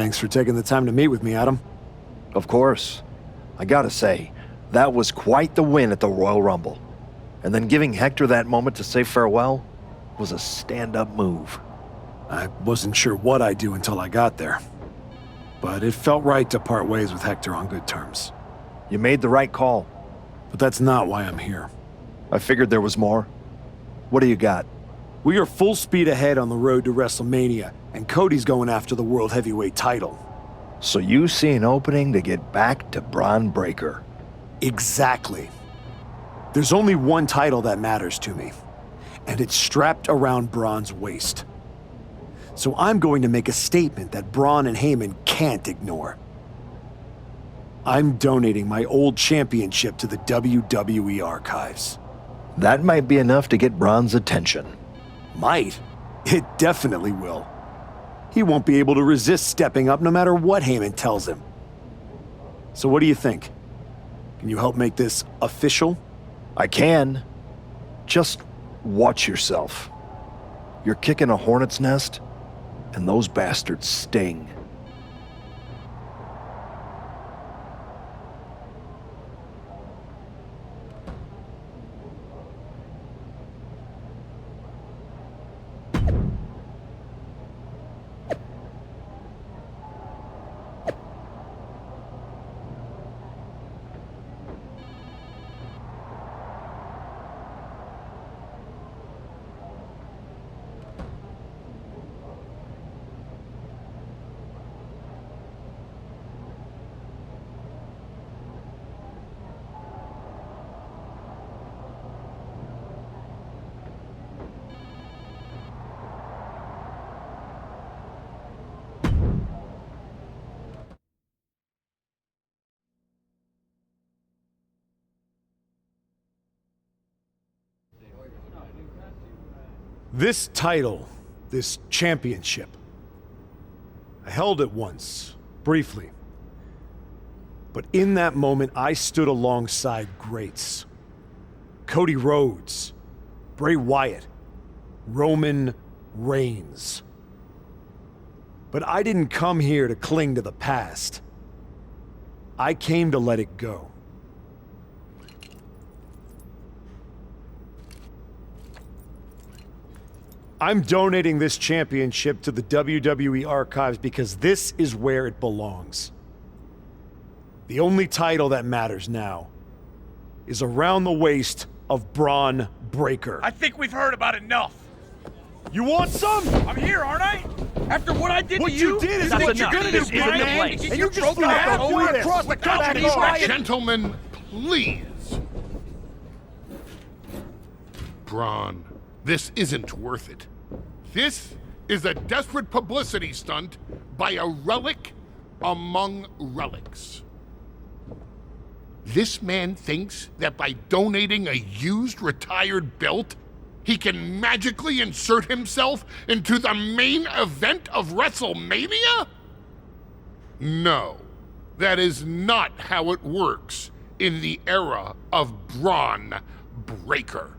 Thanks for taking the time to meet with me, Adam. Of course. I gotta say, that was quite the win at the Royal Rumble. And then giving Hector that moment to say farewell was a stand-up move. I wasn't sure what I'd do until I got there. But it felt right to part ways with Hector on good terms. You made the right call. But that's not why I'm here. I figured there was more. What do you got? We are full speed ahead on the road to WrestleMania, and Cody's going after the World Heavyweight title. So you see an opening to get back to Bron Breakker. Exactly. There's only one title that matters to me, and it's strapped around Bron's waist. So I'm going to make a statement that Bron and Heyman can't ignore. I'm donating my old championship to the WWE archives. That might be enough to get Bron's attention. Might. It definitely will. He won't be able to resist stepping up no matter what Heyman tells him. So what do you think? Can you help make this official? I can. Just watch yourself. You're kicking a hornet's nest, and those bastards sting. This title, this championship, I held it once, briefly. But in that moment, I stood alongside greats. Cody Rhodes, Bray Wyatt, Roman Reigns. But I didn't come here to cling to the past. I came to let it go. I'm donating this championship to the WWE archives because this is where it belongs. The only title that matters now is around the waist of Bron Breakker. I think we've heard about enough. You want some? I'm here, aren't I? After what I did What to you? you did is what what you're you're gonna gonna do, do, Brian. Brian. And And you you just broken threw down out over this across the without country, any Brian. Gentlemen, please. Bron, this isn't worth it. This is a desperate publicity stunt by a relic among relics. This man thinks that by donating a used retired belt, he can magically insert himself into the main event of WrestleMania? No, that is not how it works in the era of Bron Breakker.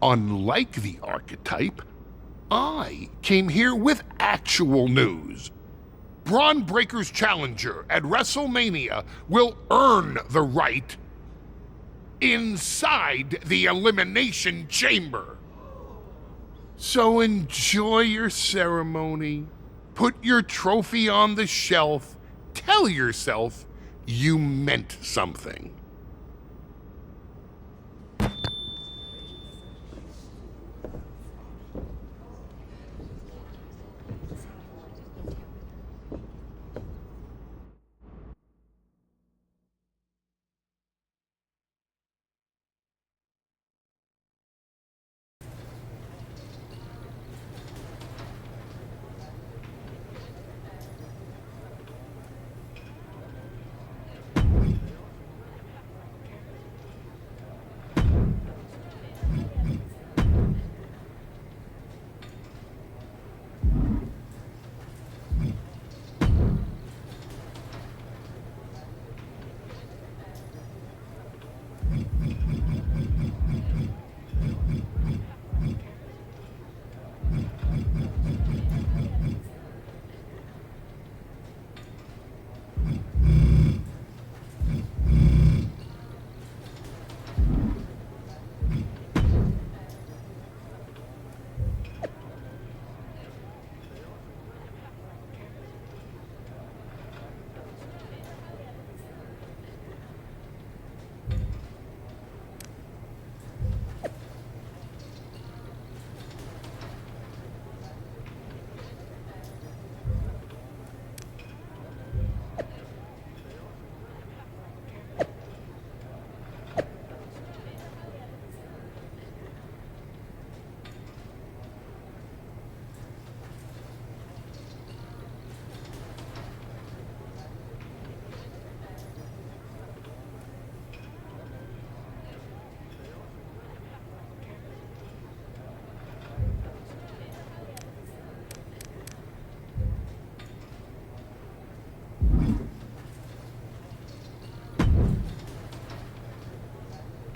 Unlike the archetype, I came here with actual news. Bron Breakker's challenger at WrestleMania will earn the right inside the Elimination Chamber. So enjoy your ceremony, put your trophy on the shelf, tell yourself you meant something.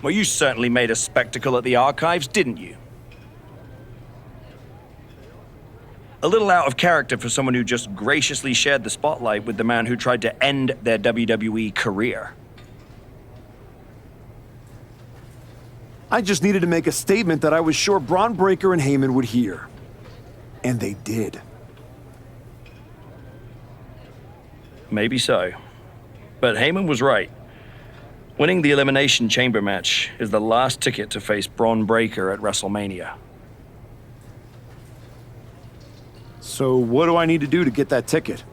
Well, you certainly made a spectacle at the archives, didn't you? A little out of character for someone who just graciously shared the spotlight with the man who tried to end their WWE career. I just needed to make a statement that I was sure Bron Breakker and Heyman would hear. And they did. Maybe so. But Heyman was right. Winning the Elimination Chamber match is the last ticket to face Bron Breakker at WrestleMania. So what do I need to do to get that ticket?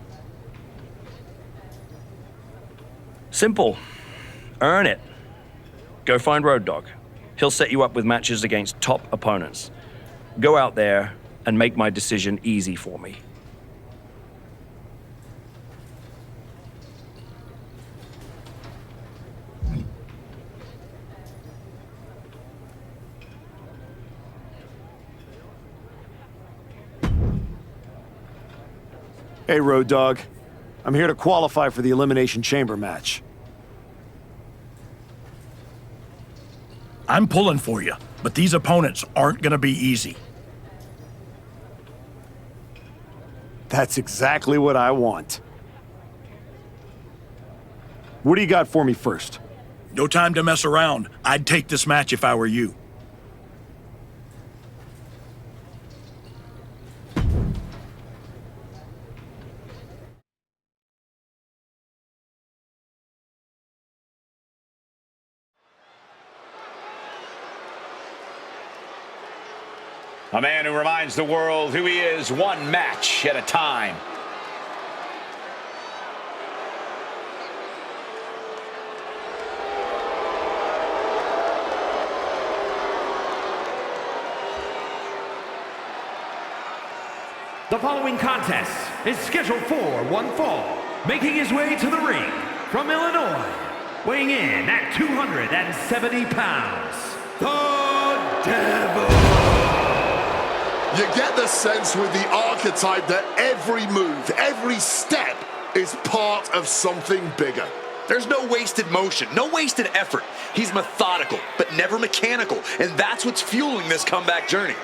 Simple. Earn it. Go find Road Dogg. He'll set you up with matches against top opponents. Go out there and make my decision easy for me. Hey, Road Dogg. I'm here to qualify for the Elimination Chamber match. I'm pulling for you, but these opponents aren't gonna be easy. That's exactly what I want. What do you got for me first? No time to mess around. I'd take this match if I were you. A man who reminds the world who he is one match at a time. The following contest is scheduled for one fall, making his way to the ring from Illinois, weighing in at 270 pounds, the Devil. You get the sense with the archetype that every move, every step is part of something bigger. There's no wasted motion, no wasted effort. He's methodical, but never mechanical, and that's what's fueling this comeback journey.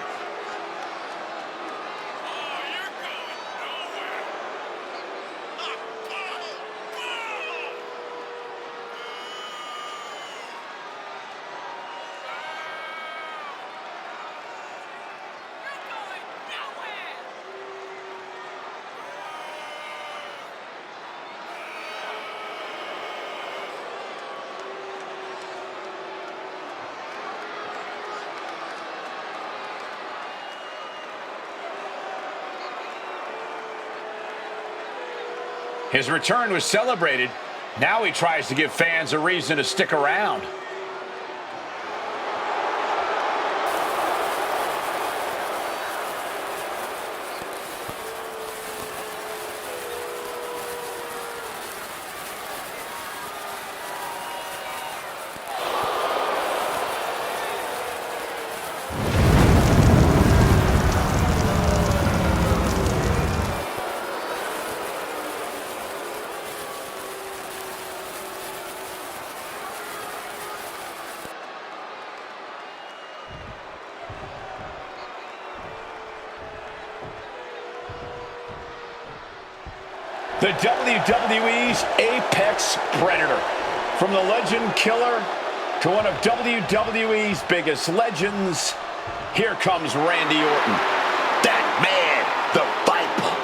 His return was celebrated. Now he tries to give fans a reason to stick around. The WWE's apex predator. From the legend killer to one of WWE's biggest legends, here comes Randy Orton. That man, the Viper.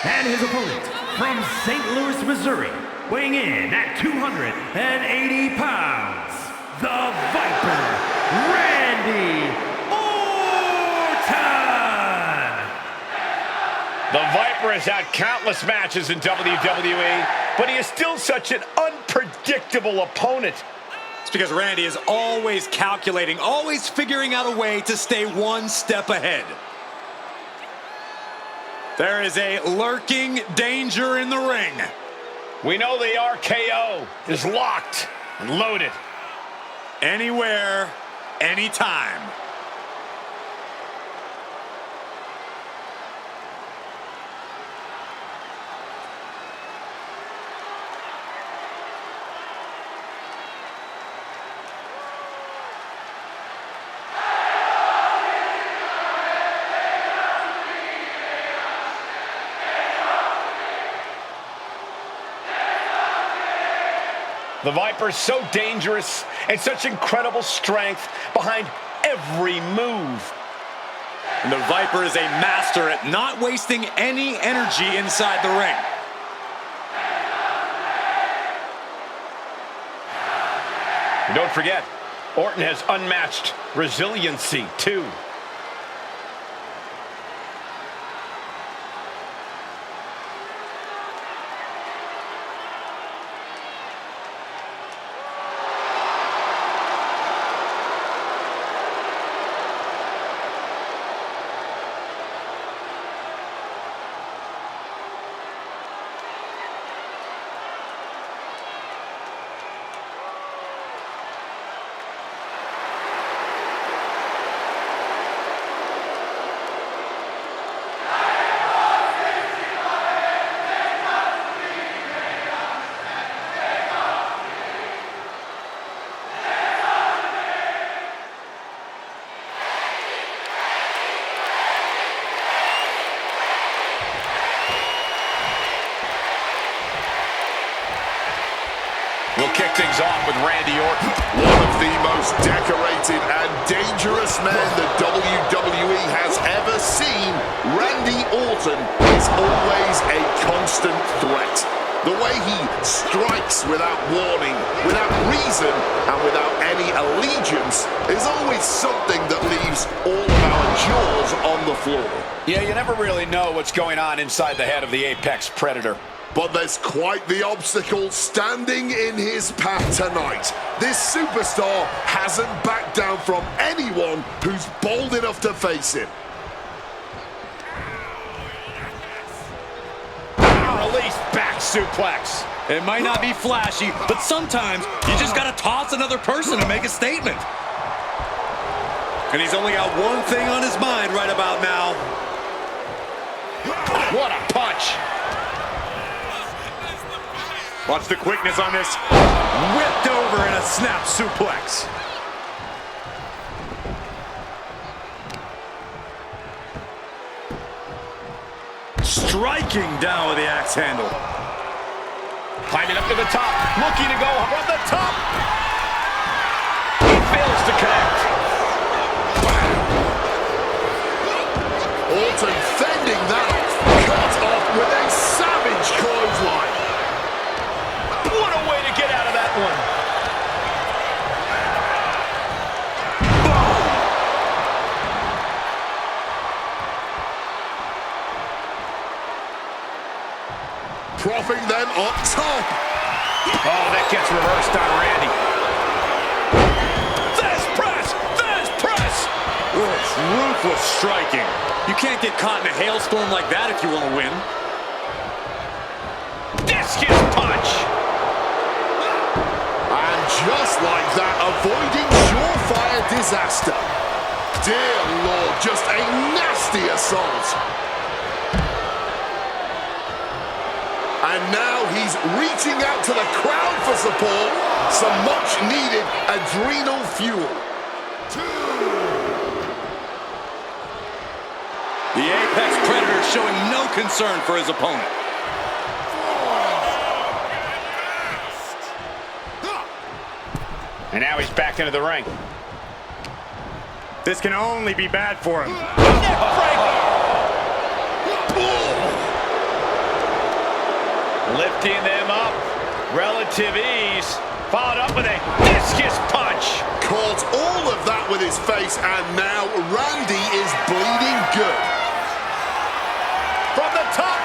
And his opponent, from St. Louis, Missouri, weighing in at 280 pounds, the Viper, Randy Orton! The Viper has had countless matches in WWE, but he is still such an unpredictable opponent. It's because Randy is always calculating, always figuring out a way to stay one step ahead. There is a lurking danger in the ring. We know the RKO is locked and loaded. Anywhere, anytime. The Viper's so dangerous and such incredible strength behind every move. And the Viper is a master at not wasting any energy inside the ring. And don't forget, Orton has unmatched resiliency, too. We'll kick things off with Randy Orton. One of the most decorated and dangerous men the WWE has ever seen, Randy Orton is always a constant threat. The way he strikes without warning, without reason, and without any allegiance is always something that leaves all of our jaws on the floor. Yeah, you never really know what's going on inside the head of the Apex Predator. But there's quite the obstacle standing in his path tonight. This superstar hasn't backed down from anyone who's bold enough to face him. Release back suplex. It might not be flashy, but sometimes you just gotta toss another person to make a statement. And he's only got one thing on his mind right about now. What a punch. Watch the quickness on this. Whipped over in a snap suplex. Striking down with the axe handle. Climbing up to the top. Looking to go from the top. He fails to connect. Orton fending that off. Cut off with a savage clothesline. What a way to get out of that one. Propping them up top. Oh, that gets reversed on Randy. There's press! There's press! Ruthless striking. You can't get caught in a hailstorm like that if you want to win. Discus punch. And just like that, avoiding surefire disaster. Dear Lord, just a nasty assault. And now he's reaching out to the crowd for support. Some much-needed adrenal fuel. The Apex Predator showing no concern for his opponent. And now he's back into the ring. This can only be bad for him. Lifting them up. Relative ease, followed up with a discus punch. Caught all of that with his face, and now Randy is bleeding good. From the top.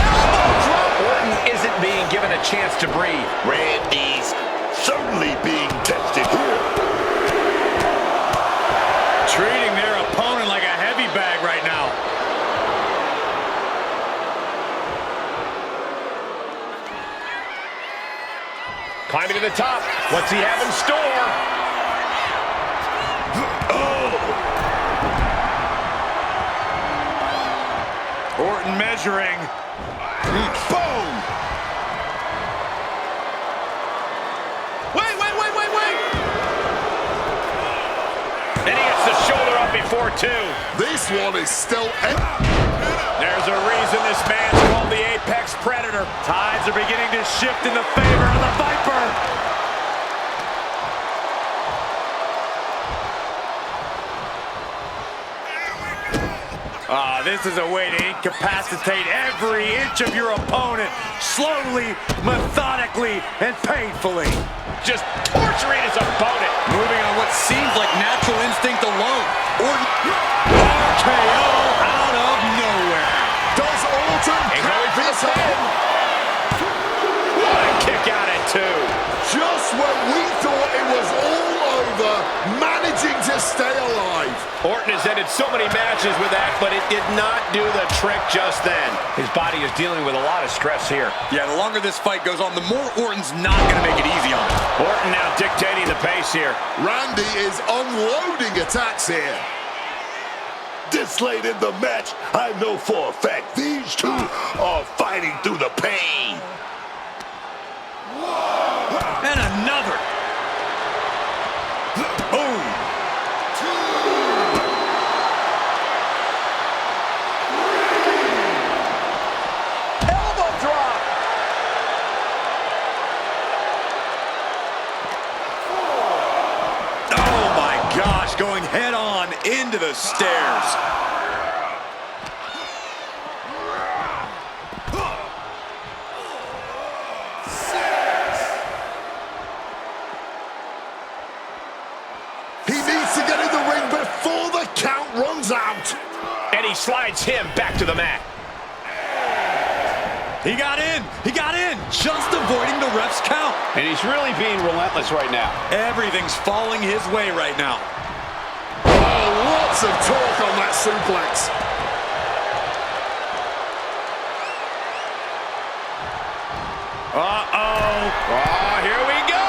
Elbow drop. Orton isn't being given a chance to breathe. Randy's certainly being tested here. Treating their opponent like a heavy bag right now. Climbing to the top. What's he have in store? Orton measuring. Boom! Wait. And he gets the shoulder up before two. This one is still... There's a reason this man's called the Apex Predator. Tides are beginning to shift in the favor of the Viper. This is a way to incapacitate every inch of your opponent, slowly, methodically, and painfully. Just torturing his opponent. Moving on what seems like natural instinct alone. Orton, RKO out of nowhere. Does Orton He's going for the pin. What a kick out at two. Just when we thought it was all over, managing to stay alive. Orton has ended so many matches with that, but it did not do the trick just then. His body is dealing with a lot of stress here. Yeah, the longer this fight goes on, the more Orton's not going to make it easy on him. Orton now dictating the pace here. Randy is unloading attacks here. This late in the match, I know for a fact these two are fighting through the pain. And another. Boom. Elbow drop. Oh my gosh, going head on into the stairs. He needs to get in the ring before the count runs out. And he slides him back to the mat. He got in. He got in. Just avoiding the ref's count. And he's really being relentless right now. Everything's falling his way right now. Oh, lots of torque on that suplex. Uh-oh. Oh, here we go.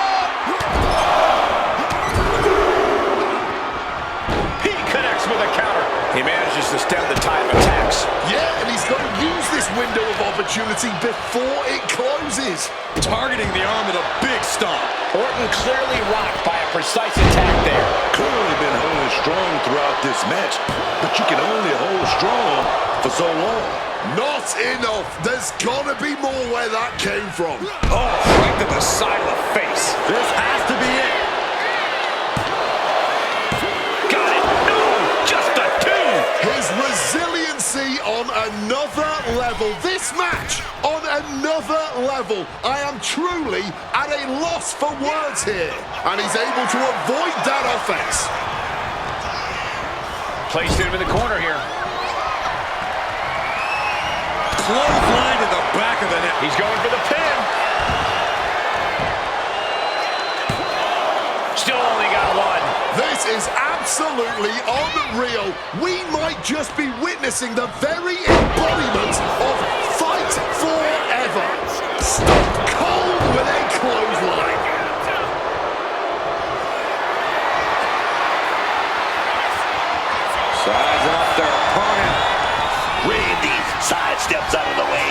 He connects with a counter. He manages to stem the tide of attacks. Yeah, and he's going to use this window of opportunity before it closes. Targeting the arm with a big stomp. Orton clearly rocked by a precise attack there. Clearly been holding strong throughout this match, but you can only hold strong for so long. Not enough. There's got to be more where that came from. Oh, right to the side of the face. This has to be it. Got it. No, just a two. His resiliency on another level. This match on another level. I am truly at a loss for words here. And he's able to avoid that offense. Placed him in the corner here. Clothesline to the back of the neck. He's going for the pin. Still only got one. This is absolutely unreal. We might just be witnessing the very embodiment of fight forever. Stone cold with a clothesline. Sizing up their opponent. Randy sidesteps out of the way.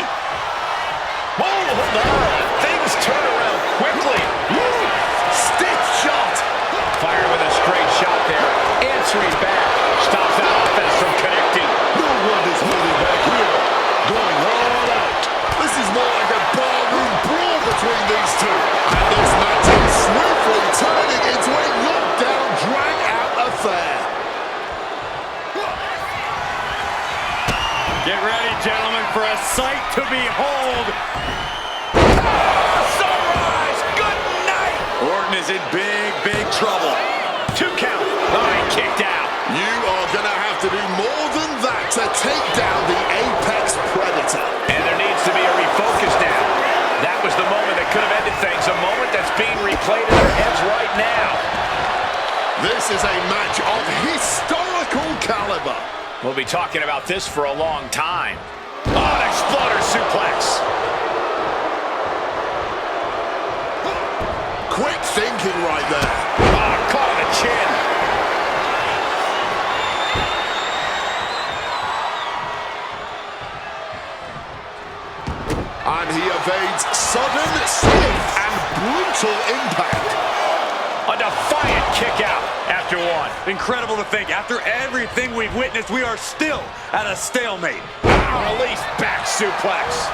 Whoa, hold on. Things turn around quickly. Stiff shot. Fire with a straight shot there. Answering back. Stops that offense from connecting. No one is holding back here. Going all out. This is more like a barroom brawl between these two. And this match is swiftly turning into a knockdown, drag-out affair. Get ready, gentlemen, for a sight to behold. is in big, big trouble. 2 count. Oh, he kicked out. You are going to have to do more than that to take down the Apex Predator. And there needs to be a refocus now. That was the moment that could have ended things. A moment that's being replayed in their heads right now. This is a match of historical caliber. We'll be talking about this for a long time. Oh, an exploder suplex. Quick thinking right there. Oh, caught on the chin. And he evades sudden, swift, and brutal impact. A defiant kick out after 1. Incredible to think, after everything we've witnessed, we are still at a stalemate. Release back suplex.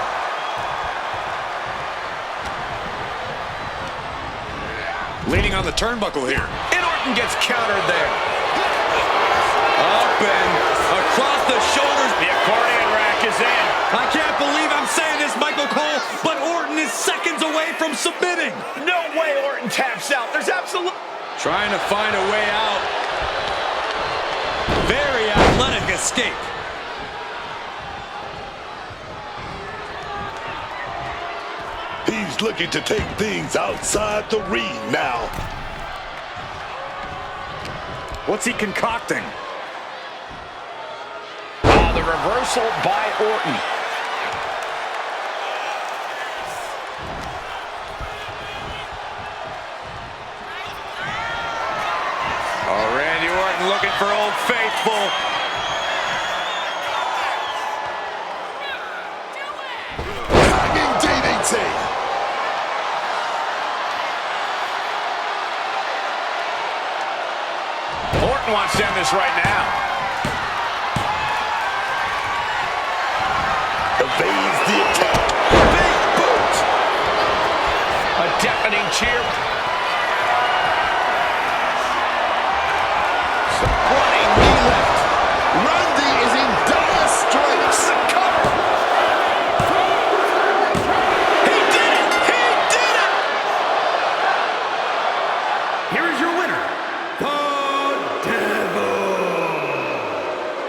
Leaning on the turnbuckle here. And Orton gets countered there. Up and across the shoulders. The accordion rack is in. I can't believe I'm saying this, Michael Cole, but Orton is seconds away from submitting. No way Orton taps out. There's absolutely... Trying to find a way out. Very athletic escape. He's looking to take things outside the ring now. What's he concocting? The reversal by Orton. Oh, Randy Orton looking for Old Faithful. Hanging DDT. Orton wants to end this right now. Evades the attack. Big boot. A deafening cheer. Running knee lift. Randy is in dire straits. The cover. He did it! He did it! Here is your winner, the Devil.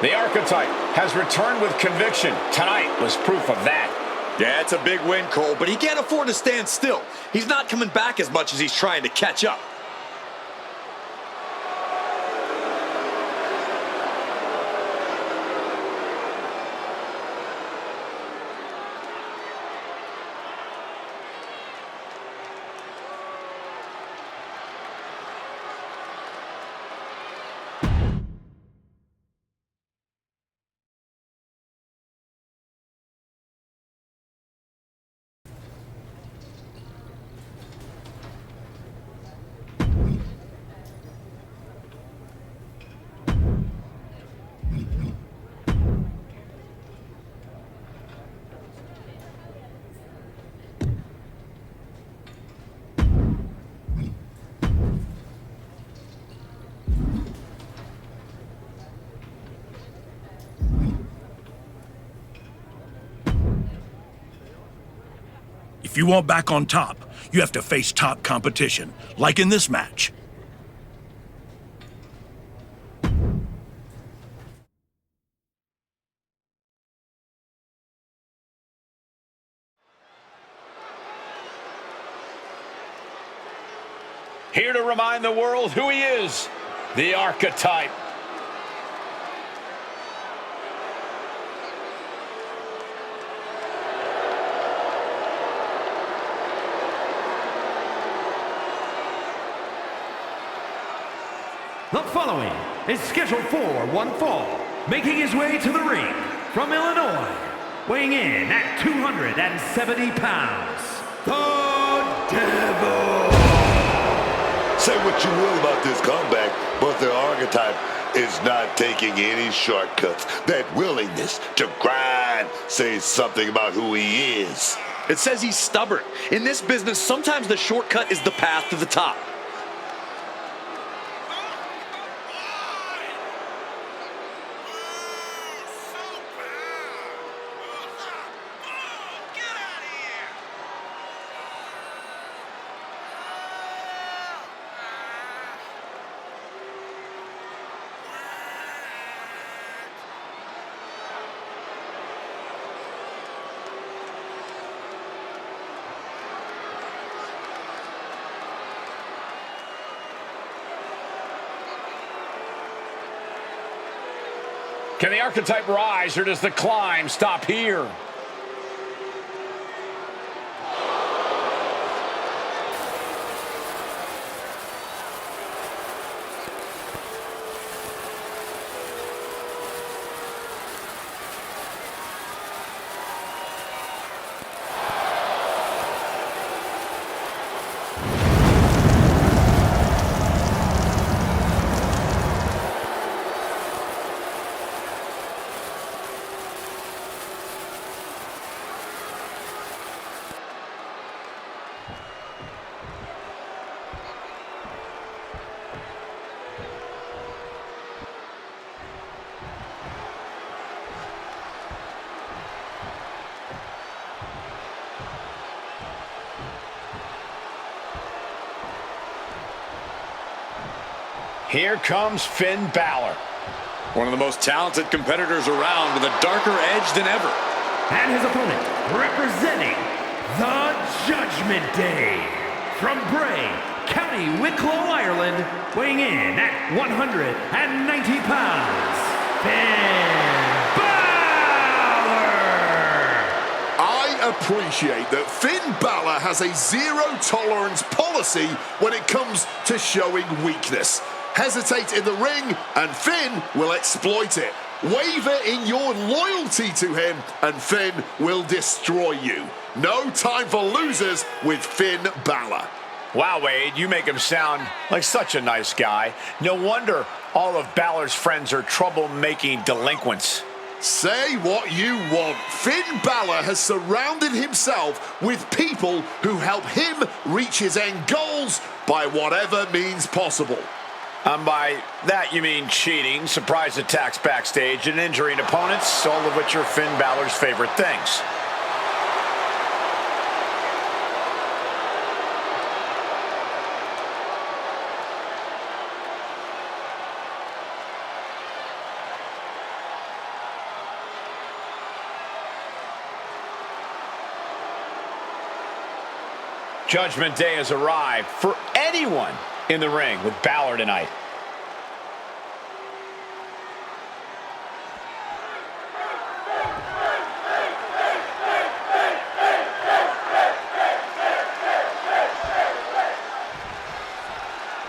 The Archetype has returned with conviction. Tonight was proof of that. Yeah, it's a big win, Cole, but he can't afford to stand still. He's not coming back as much as he's trying to catch up. If you want back on top, you have to face top competition, like in this match. Here to remind the world who he is, the Archetype. The following is scheduled for one fall, making his way to the ring from Illinois, weighing in at 270 pounds, the Devil. Say what you will about this comeback, but the Archetype is not taking any shortcuts. That willingness to grind says something about who he is. It says he's stubborn. In this business, sometimes the shortcut is the path to the top. Can the archetype rise, or does the climb stop here? Here comes Finn Balor. One of the most talented competitors around with a darker edge than ever. And his opponent, representing the Judgment Day, from Bray, County Wicklow, Ireland, weighing in at 190 pounds, Finn Balor! I appreciate that Finn Balor has a zero-tolerance policy when it comes to showing weakness. Hesitate in the ring, and Finn will exploit it. Waver in your loyalty to him, and Finn will destroy you. No time for losers with Finn Balor. Wow, Wade, you make him sound like such a nice guy. No wonder all of Balor's friends are trouble-making delinquents. Say what you want. Finn Balor has surrounded himself with people who help him reach his end goals by whatever means possible. By that you mean cheating, surprise attacks backstage, and injuring opponents, all of which are Finn Balor's favorite things. Judgment Day has arrived for anyone in the ring with Balor tonight.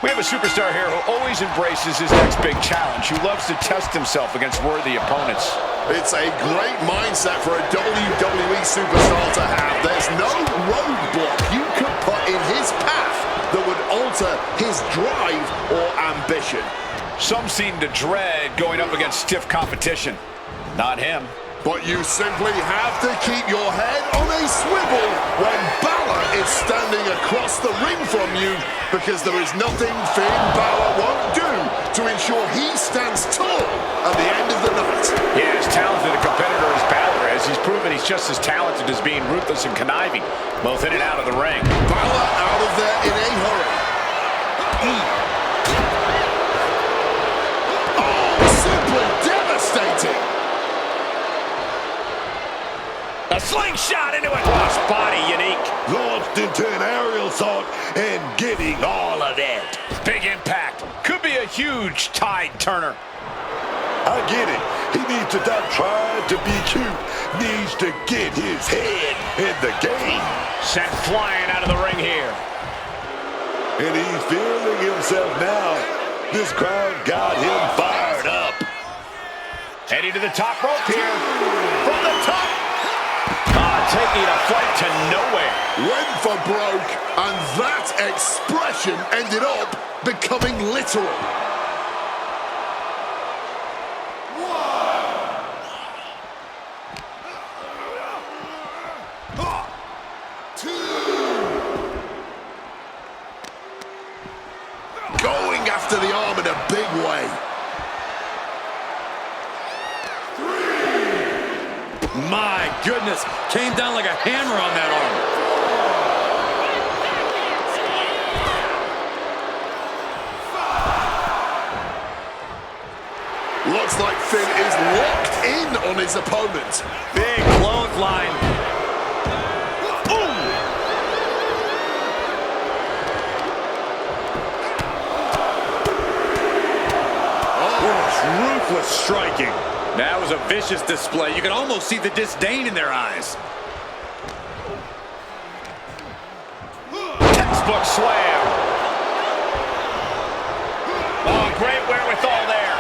We have a superstar here who always embraces his next big challenge, who loves to test himself against worthy opponents. It's a great mindset for a WWE superstar to have. There's no roadblock you could put in his path that would alter his drive or ambition. Some seem to dread going up against stiff competition. Not him. But you simply have to keep your head on a swivel when Balor is standing across the ring from you, because there is nothing Finn Balor won't do to ensure he stands tall at the end of the night. Yeah, as talented a competitor as Balor is, he's proven he's just as talented as being ruthless and conniving, both in and out of the ring. Balor out of there in a hurry. Oh, simply devastating. A slingshot into a cross body, unique. Launched into an aerial assault and getting all of it. Big impact. Could be a huge tide turner. I get it. He needs to stop trying to be cute. Needs to get his head in the game. Sent flying out of the ring here. And he's feeling himself now. This crowd got him fired up. Heading to the top rope here. From the top. Taking a flight to nowhere. Went for broke, and that expression ended up becoming literal. 1, 2. Going after the arm in a big way. My goodness, came down like a hammer on that arm. Looks like Finn is locked in on his opponent. Big clothesline. Boom! Oh, ruthless striking. That was a vicious display. You can almost see the disdain in their eyes. Textbook slam. Oh, great wherewithal there.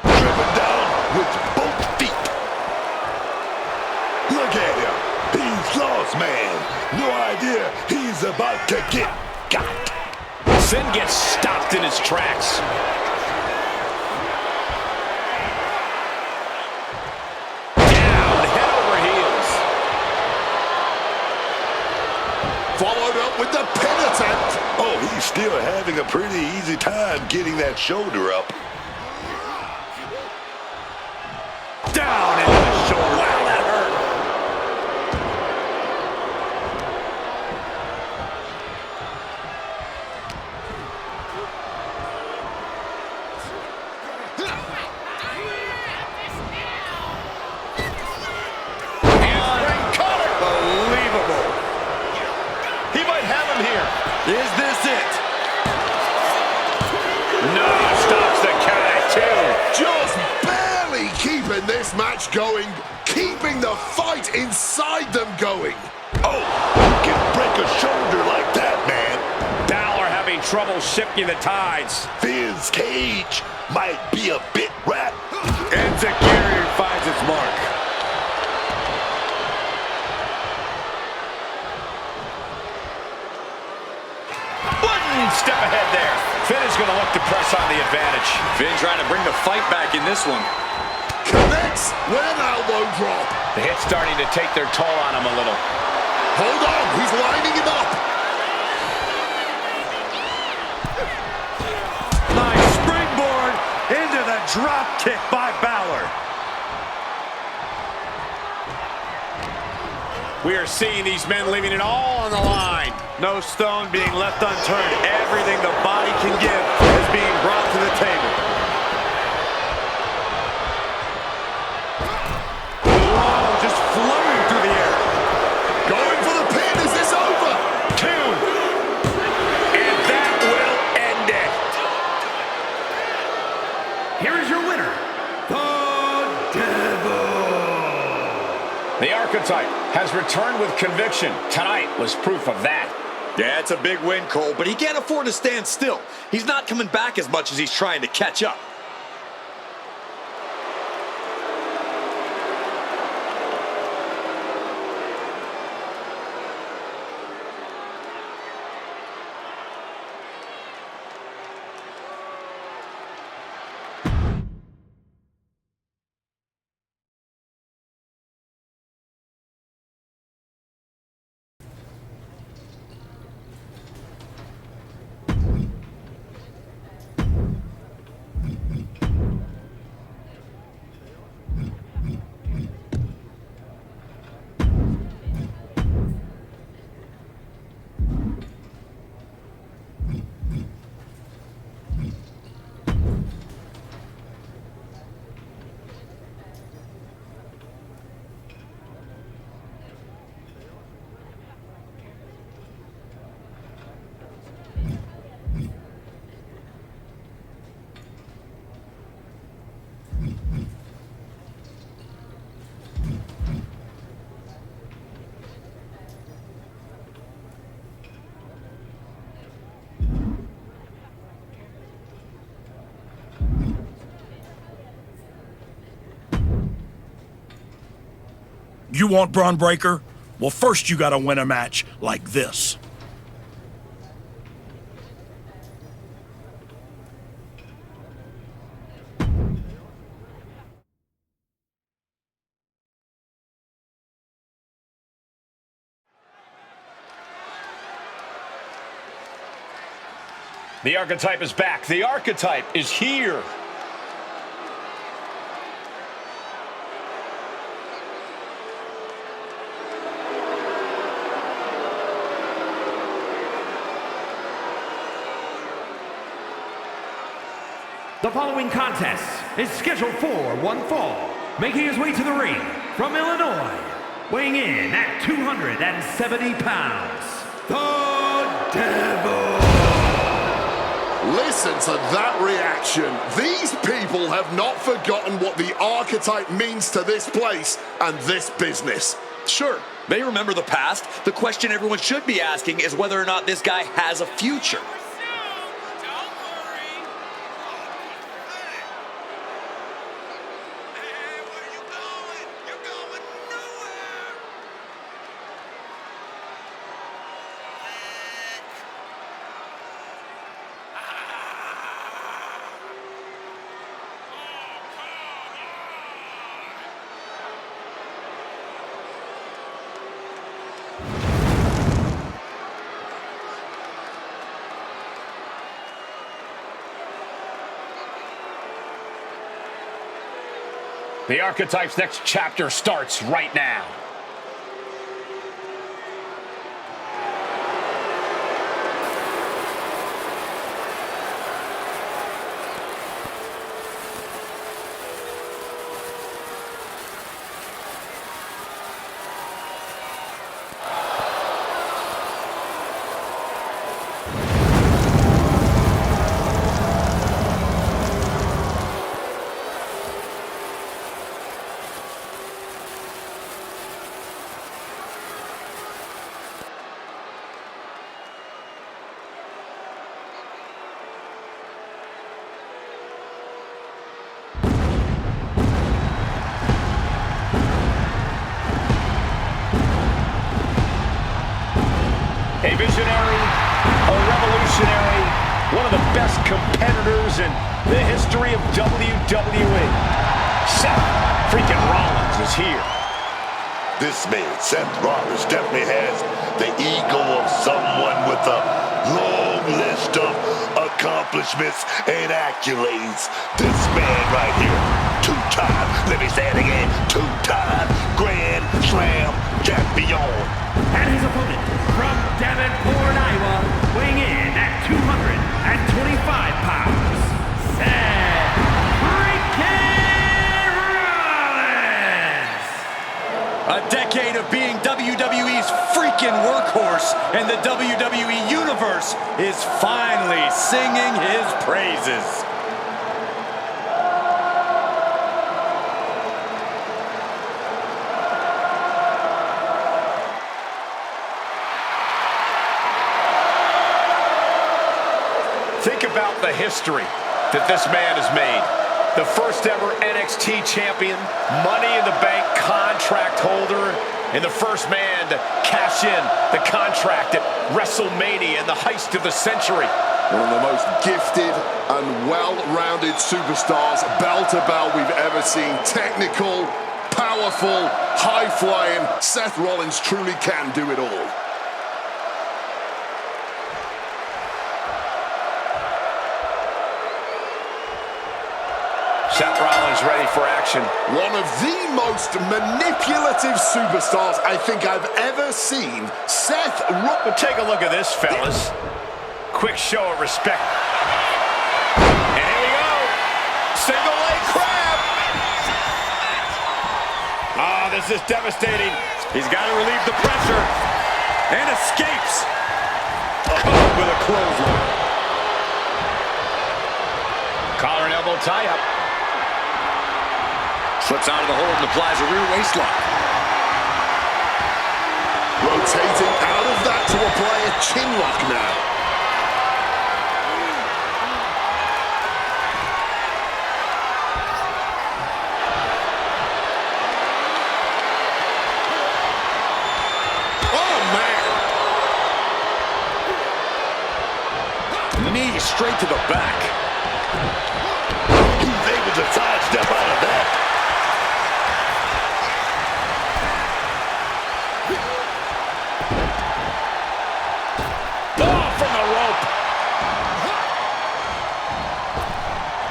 Driven down with both feet. Look at him. He's lost, man. No idea he's about to get got. Finn gets stopped in his tracks. Down, head over heels. Followed up with the pin attempt. Oh, he's still having a pretty easy time getting that shoulder up. Down into the shoulder. Wow, that hurt. Unbelievable. He might have him here. Is this it? No, stops the count at 2. Just barely keeping this match going, keeping the fight inside them going. Oh, who can break a shoulder like that, man? Balor having trouble shifting the tides. Finn's cage might be a bit wrapped. Enziguri finds its mark. One step ahead there. Finn is going to look to press on the advantage. Finn trying to bring the fight back in this one. Connects with an elbow drop. The hit's starting to take their toll on him a little. Hold on, he's lining him up. Nice springboard into the drop kick by Balor. We are seeing these men leaving it all on the line. No stone being left unturned. Everything the body can give is being brought to the table. Oh, just floating through the air. Going for the pin. Is this over? 2. And that will end it. Here is your winner, the Devil. The Archetype has returned with conviction. Tonight was proof of that. Yeah, it's a big win, Cole, but he can't afford to stand still. He's not coming back as much as he's trying to catch up. You want Bron Breakker? Well, first you gotta win a match like this. The Archetype is back. The Archetype is here. The following contest is scheduled for one fall. Making his way to the ring from Illinois, weighing in at 270 pounds, the Devil. silence at that reaction. These people have not forgotten what the archetype means to this place and this business. Sure, they remember the past. The question everyone should be asking is whether or not this guy has a future. The Archetype's next chapter starts right now. A visionary, a revolutionary, one of the best competitors in the history of WWE. Seth freaking Rollins is here. This man, Seth Rollins, definitely has the ego of someone with a long list of accomplishments and accolades. This man right here, two-time, let me say it again, two-time Grand Slam champion. And his opponent from Davenport, Iowa, weighing in at 225 pounds, Seth freaking Rollins! A decade of being WWE's freaking workhorse, and the WWE Universe is finally singing his praises. Think about the history that this man has made. The first ever NXT champion, Money in the Bank contract holder, and the first man to cash in the contract at WrestleMania and the heist of the century. One of the most gifted and well-rounded superstars, bell to bell, we've ever seen. Technical, powerful, high-flying. Seth Rollins truly can do it all. Seth Rollins ready for action. One of the most manipulative superstars I think I've ever seen. Seth Rollins. Well, take a look at this, fellas. Quick show of respect. And here we go. Single leg crab. Ah, this is devastating. He's got to relieve the pressure and escapes. With a clothesline. Collar and elbow tie-up. Slips out of the hold and applies a rear waistlock. Rotating out of that to apply a chin lock now. Oh, man. Knee straight to the back. He's able to sidestep out of that.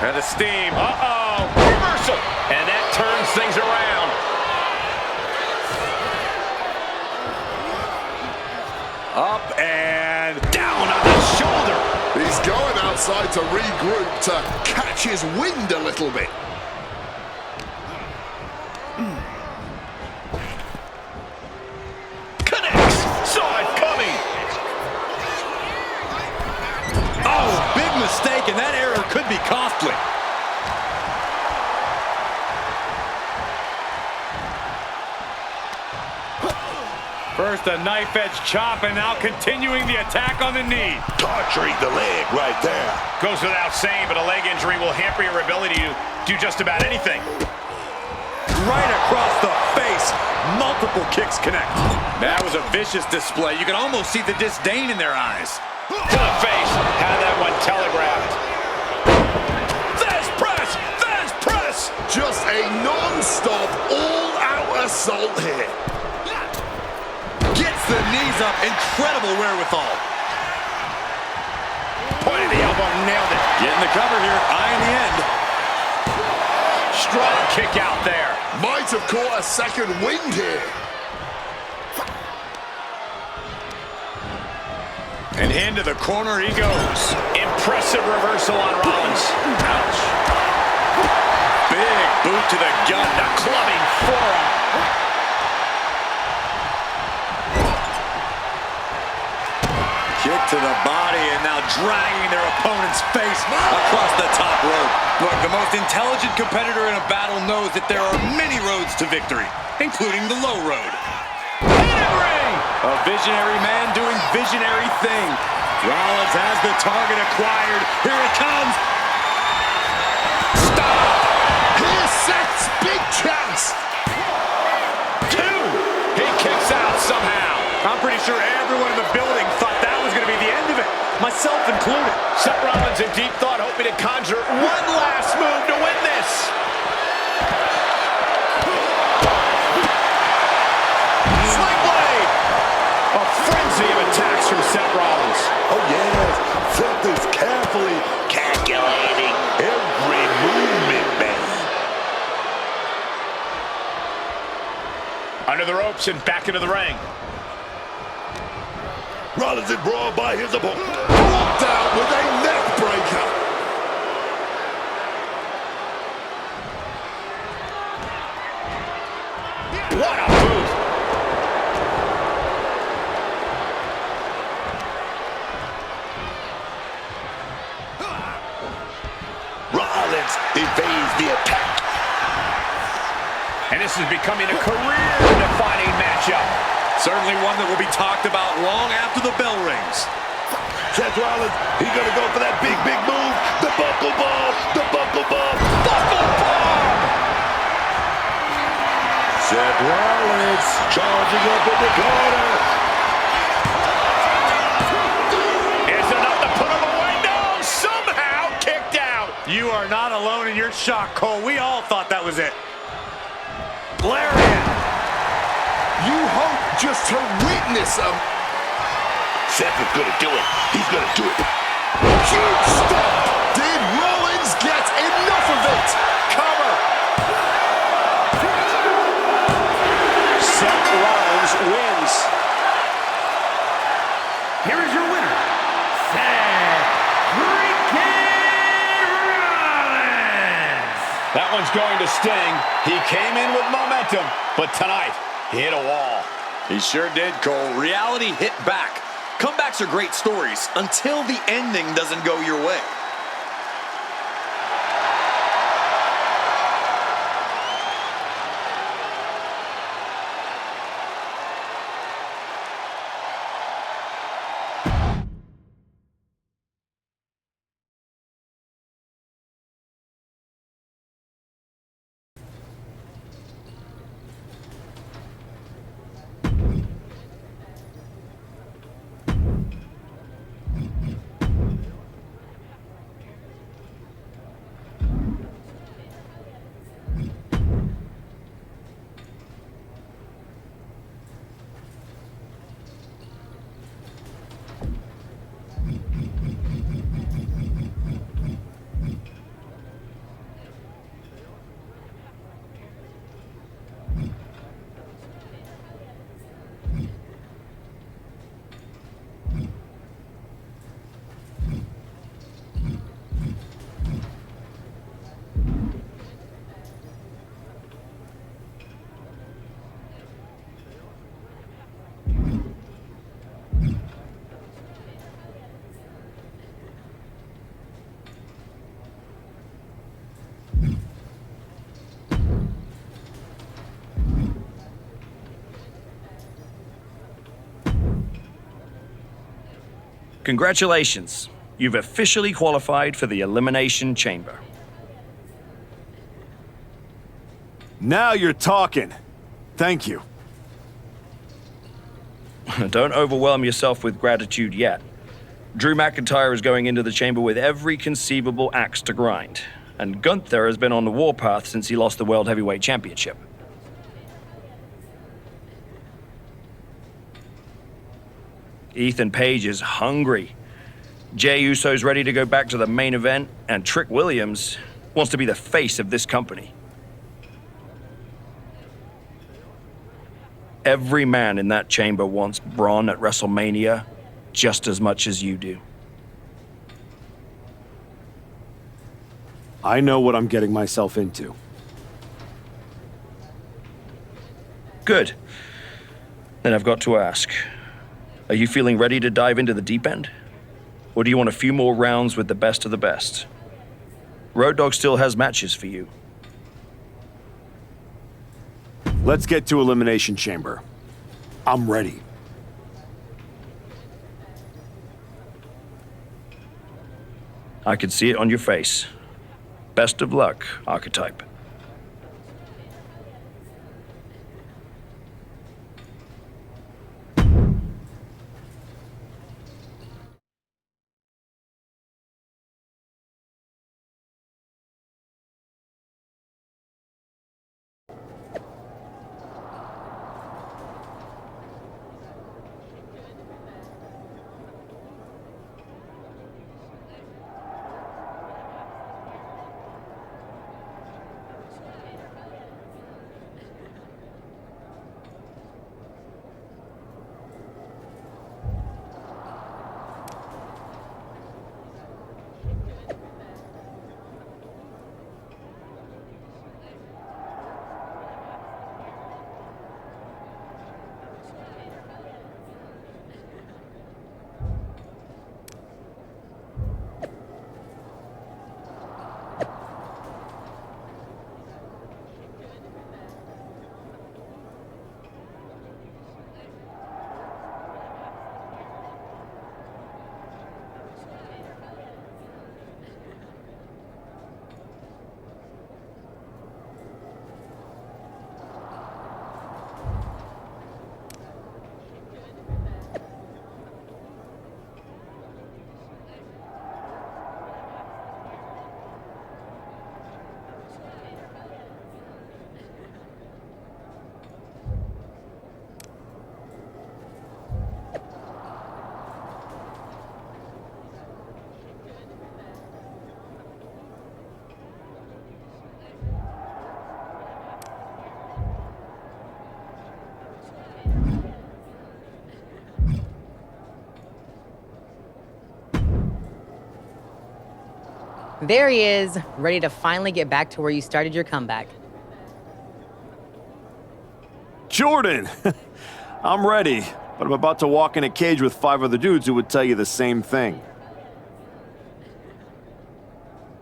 And the steam. Uh-oh. Reversal. And that turns things around. Up and down on the shoulder. He's going outside to regroup, to catch his wind a little bit. Connects. Saw it coming. Oh, big mistake in that area. costly. First a knife edge chop and now continuing the attack on the knee. Torturing the leg right there. Goes without saying, but a leg injury will hamper your ability to do just about anything. Right across the face. Multiple kicks connect. That was a vicious display. You can almost see the disdain in their eyes. To the face. Had that one telegraphed. There's press! There's press! Just a non-stop, all-out assault here. Gets the knees up. Incredible wherewithal. Point of the elbow, nailed it. Getting the cover here. Eyeing the end. Strong kick out there. Might have caught a second wind here. And into the corner he goes. Impressive reversal on Rollins. Ouch. Big boot to the gut. The clubbing forearm. Kick to the body and now dragging their opponent's face across the top rope. Look, the most intelligent competitor in a battle knows that there are many roads to victory, including the low road. A visionary man doing visionary thing. Rollins has the target acquired. Here it comes. Stop! Here's Seth's big chance. 2. He kicks out somehow. I'm pretty sure everyone in the building thought that was going to be the end of it, myself included. Seth Rollins in deep thought, hoping to conjure one last move to win this. Sling blade. A frenzy of attacks from Seth Rollins. Oh, yes. Seth is carefully calculating every movement, man. Under the ropes and back into the ring. Rollins is brought by his opponent. Brought down with a neck breaker. What a move. Rollins evades the attack. And this is becoming a career-defining matchup. Certainly one that will be talked about long after the bell rings. Seth Rollins, he's gonna go for that big move. The buckle bomb, the buckle bomb, buckle bomb! Seth Rollins charging up in the corner. Is enough to put him away? No, somehow kicked out. You are not alone in your shock, Cole. We all thought that was it. Lariat. You hope just to witness him. Seth is gonna do it. He's gonna do it. Huge stop. Did Rollins get enough of it? Cover. Seth Rollins wins. Here is your winner, Seth freaking Rollins. That one's going to sting. He came in with momentum, but tonight, he hit a wall. He sure did, Cole. Reality hit back. Comebacks are great stories until the ending doesn't go your way. Congratulations. You've officially qualified for the Elimination Chamber. Now you're talking. Thank you. Don't overwhelm yourself with gratitude yet. Drew McIntyre is going into the chamber with every conceivable axe to grind, and Gunther has been on the warpath since he lost the World Heavyweight Championship. Ethan Page is hungry. Jey Uso's ready to go back to the main event, and Trick Williams wants to be the face of this company. Every man in that chamber wants Bron at WrestleMania just as much as you do. I know what I'm getting myself into. Good. Then I've got to ask, are you feeling ready to dive into the deep end? Or do you want a few more rounds with the best of the best? Road Dogg still has matches for you. Let's get to Elimination Chamber. I'm ready. I can see it on your face. Best of luck, Archetype. There he is, ready to finally get back to where you started your comeback. Jordan! I'm ready, but I'm about to walk in a cage with 5 other dudes who would tell you the same thing.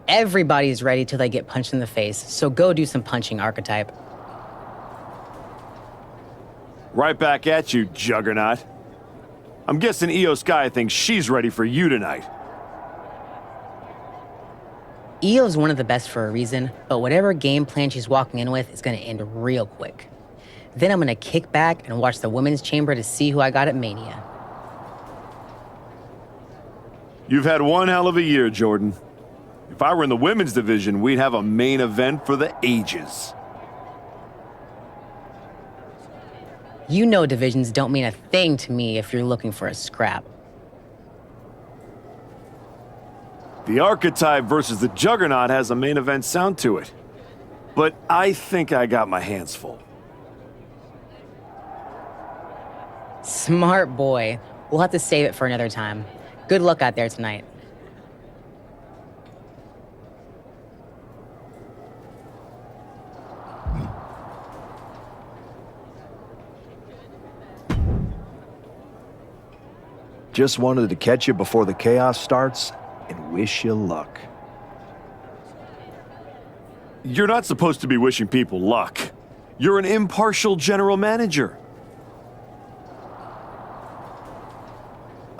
Everybody's ready till they get punched in the face, so go do some punching, Archetype. Right back at you, Juggernaut. I'm guessing Io Sky thinks she's ready for you tonight. Io's one of the best for a reason, but whatever game plan she's walking in with is gonna end real quick. Then I'm gonna kick back and watch the women's chamber to see who I got at Mania. You've had one hell of a year, Jordan. If I were in the women's division, we'd have a main event for the ages. You know divisions don't mean a thing to me if you're looking for a scrap. The Archetype versus the Juggernaut has a main event sound to it. But I think I got my hands full. Smart boy. We'll have to save it for another time. Good luck out there tonight. Just wanted to catch you before the chaos starts and wish you luck. You're not supposed to be wishing people luck. You're an impartial general manager.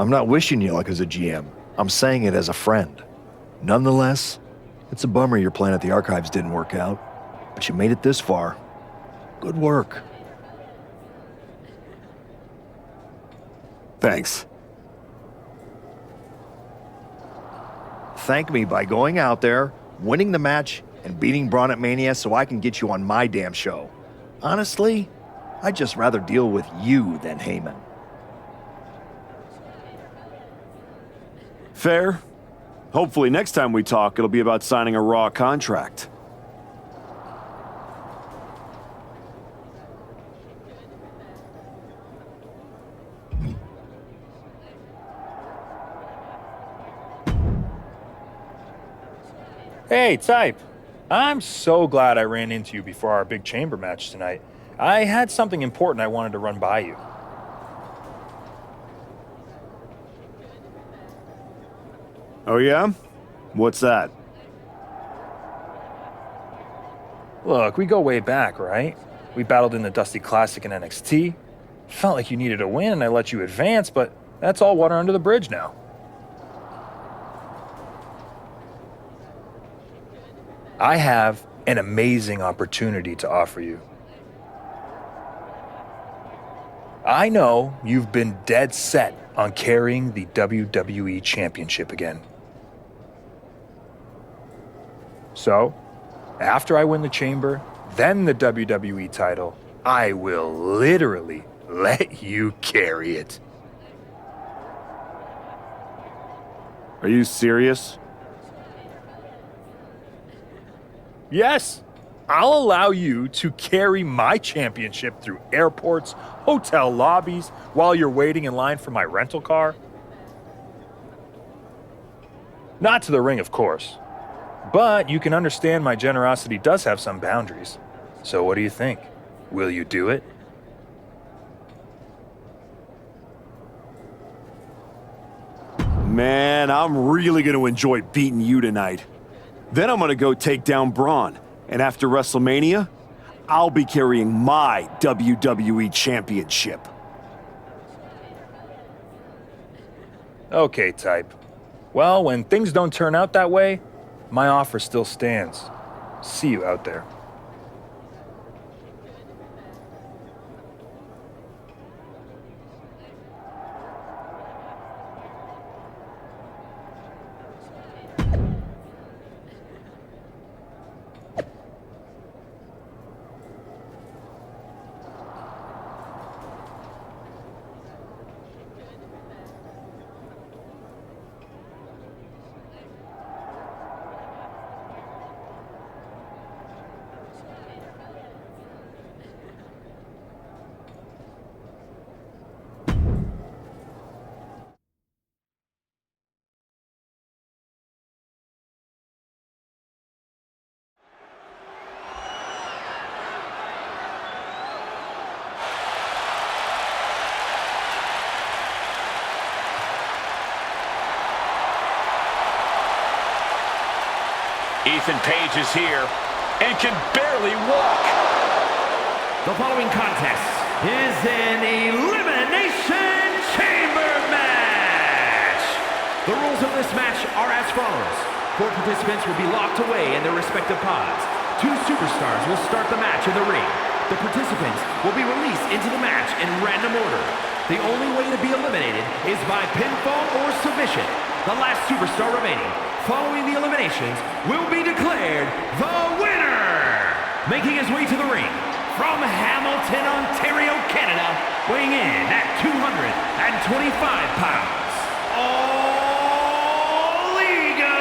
I'm not wishing you luck as a GM. I'm saying it as a friend. Nonetheless, it's a bummer your plan at the Archives didn't work out, but you made it this far. Good work. Thanks. Thank me by going out there, winning the match, and beating Bron at Mania so I can get you on my damn show. Honestly, I'd just rather deal with you than Heyman. Fair. Hopefully next time we talk, it'll be about signing a Raw contract. Hey, Type. I'm so glad I ran into you before our big chamber match tonight. I had something important I wanted to run by you. Oh yeah? What's that? Look, we go way back, right? We battled in the Dusty Classic in NXT. Felt like you needed a win and I let you advance, but that's all water under the bridge now. I have an amazing opportunity to offer you. I know you've been dead set on carrying the WWE Championship again. So, after I win the chamber, then the WWE title, I will literally let you carry it. Are you serious? Yes, I'll allow you to carry my championship through airports, hotel lobbies, while you're waiting in line for my rental car. Not to the ring, of course. But you can understand my generosity does have some boundaries. So what do you think? Will you do it? Man, I'm really going to enjoy beating you tonight. Then I'm going to go take down Bron. And after WrestleMania, I'll be carrying my WWE Championship. Okay, Type. Well, when things don't turn out that way, my offer still stands. See you out there. Ethan Page is here and can barely walk. The following contest is an Elimination Chamber match. The rules of this match are as follows. 4 participants will be locked away in their respective pods. 2 superstars will start the match in the ring. The participants will be released into the match in random order. The only way to be eliminated is by pinfall or submission. The last superstar remaining, following the eliminations, will be declared the winner. Making his way to the ring, from Hamilton, Ontario, Canada, weighing in at 225 pounds, All Ego,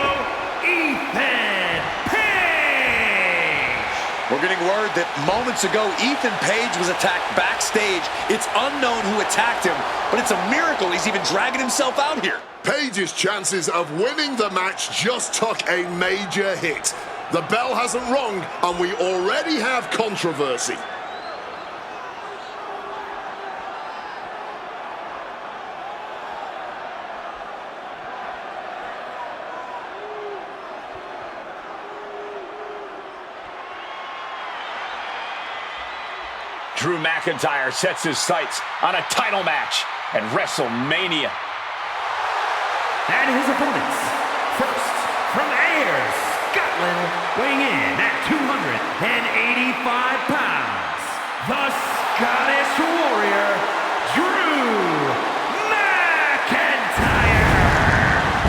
Ethan Page! We're getting word that moments ago, Ethan Page was attacked backstage. It's unknown who attacked him, but it's a miracle he's even dragging himself out here. Page's chances of winning the match just took a major hit. The bell hasn't rung, and we already have controversy. Drew McIntyre sets his sights on a title match at WrestleMania. And his opponents, first, from Ayr, Scotland, weighing in at 285 pounds, the Scottish Warrior, Drew McIntire.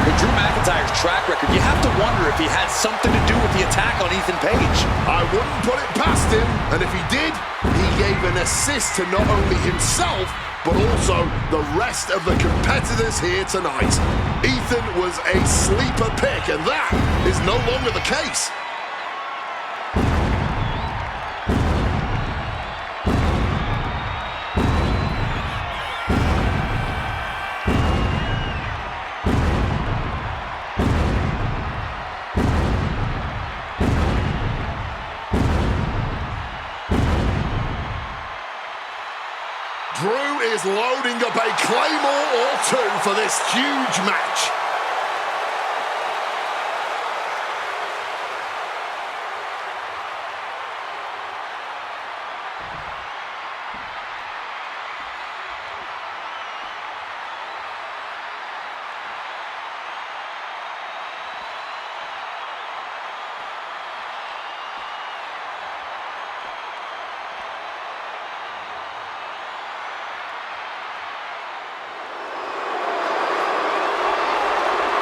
With Drew McIntyre's track record, you have to wonder if he had something to do with the attack on Ethan Page. I wouldn't put it past him, and if he did, he gave an assist to not only himself, but also the rest of the competitors here tonight. Ethan was a sleeper pick, and that is no longer the case. Drew is loading up a Claymore or two for this huge match.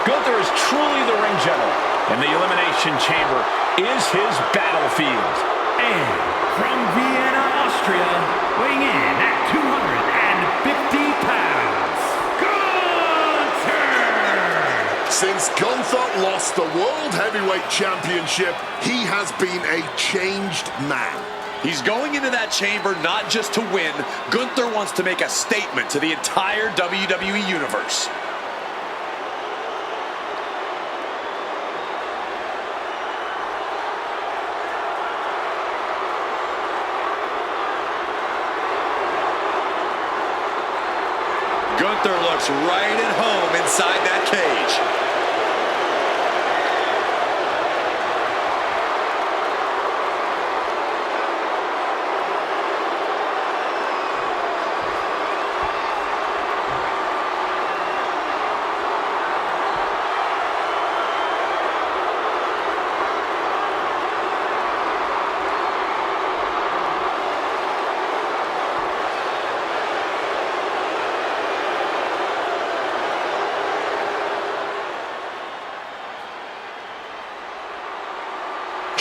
Gunther is truly the ring general, and the Elimination Chamber is his battlefield. And from Vienna, Austria, weighing in at 250 pounds, Gunther! Since Gunther lost the World Heavyweight Championship, he has been a changed man. He's going into that chamber not just to win. Gunther wants to make a statement to the entire WWE Universe. Gunther looks right at home inside that cage.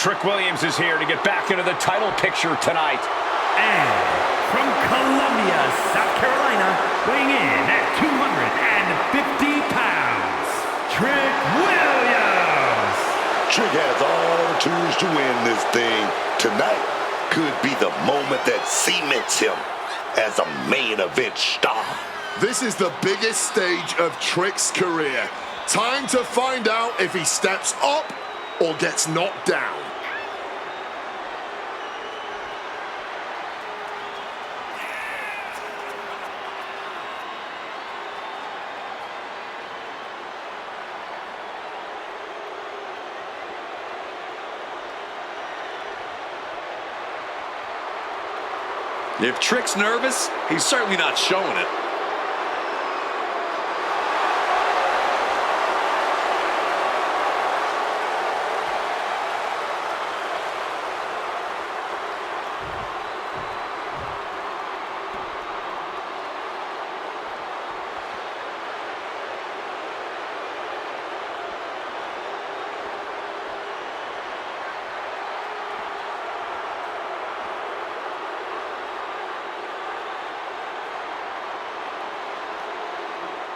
Trick Williams is here to get back into the title picture tonight. And from Columbia, South Carolina, weighing in at 250 pounds, Trick Williams. Trick has all the tools to win this thing. Tonight could be the moment that cements him as a main event star. This is the biggest stage of Trick's career. Time to find out if he steps up or gets knocked down. If Trick's nervous, he's certainly not showing it.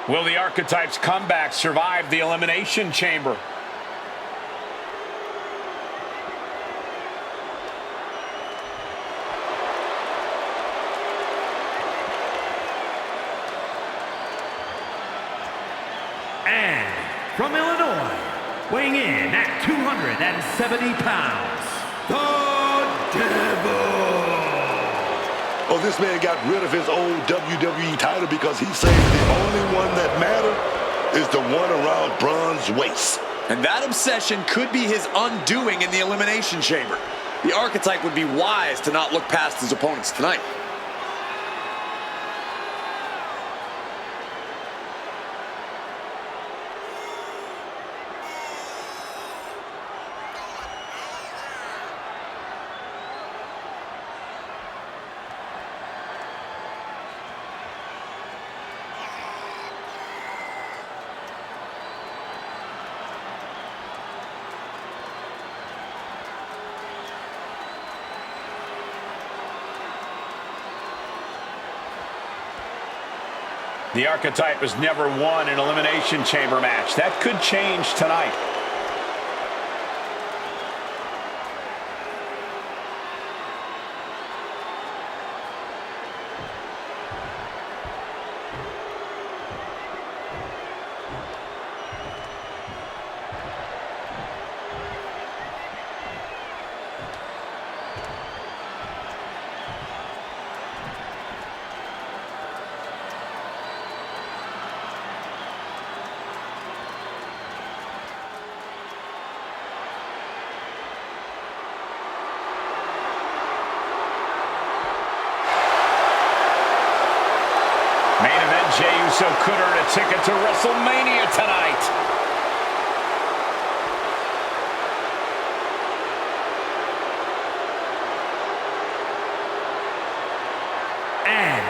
Will the Archetypes' comeback survive the Elimination Chamber? And from Illinois, weighing in at 270 pounds, the Devil. Oh, this man got rid of his old WWE title because he said the only one that mattered is the one around Bron's waist. And that obsession could be his undoing in the Elimination Chamber. The Archetype would be wise to not look past his opponents tonight. The archetype has never won an Elimination Chamber match. That could change tonight. Main event, Jey Uso could earn a ticket to WrestleMania tonight. And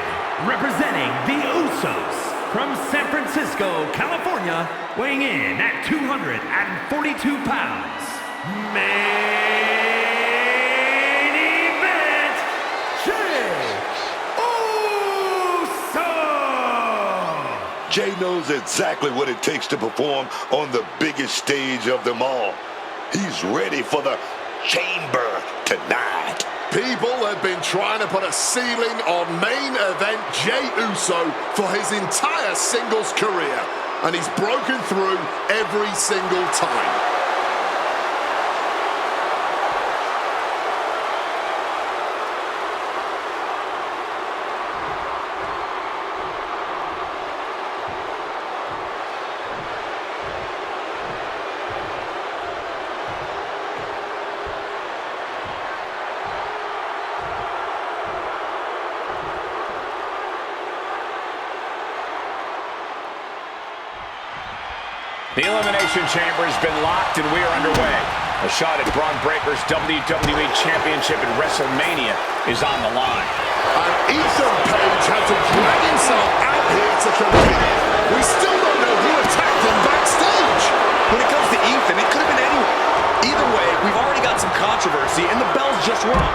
representing the Usos from San Francisco, California, weighing in at 242 pounds, main event, Jey Uso! Jey knows exactly what it takes to perform on the biggest stage of them all. He's ready for the chamber tonight. People have been trying to put a ceiling on main event Jey Uso for his entire singles career, and he's broken through every single time. The Elimination Chamber has been locked and we are underway. A shot at Bron Breakker's WWE Championship at WrestleMania is on the line. And Ethan Page had to drag himself out here to compete. We still don't know who attacked him backstage. When it comes to Ethan, it could have been anyone. Either way, we've already got some controversy, and the bell's just rung.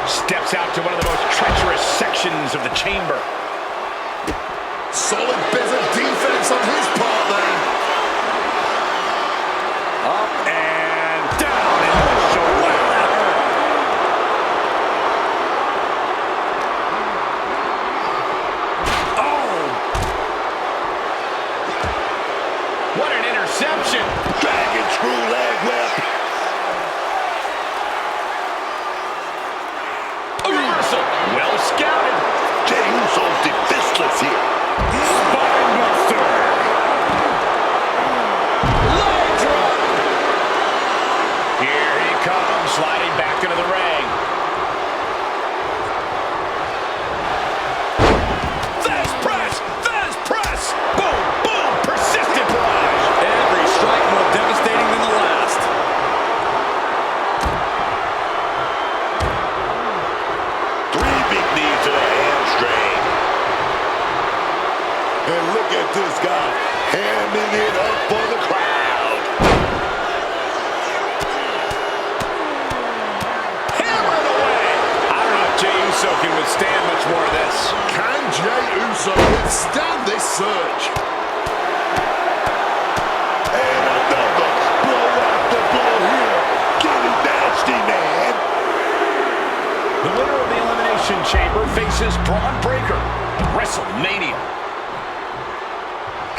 Steps out to one of the most treacherous sections of the chamber. Solid bit of defense on his part there. Up and down into the shoulder. Wow, that hurt. Oh! What an interception! Dragon screw leg whip. Well scouted. Jey Uso's defenseless here. Spinebuster. Leg drop. Here he comes, sliding back into the ring. Fast press. Fast press. Boom, boom. Persistent barrage. Every strike more devastating than the last. To the hamstring. And look at this guy hamming it up for the crowd. Hammered away. I don't know if Jey Uso can withstand much more of this. Can Jey Uso withstand this surge? And another blow after blow here. Getting nasty, man. The winner of the Elimination Chamber faces Bron Breakker at WrestleMania.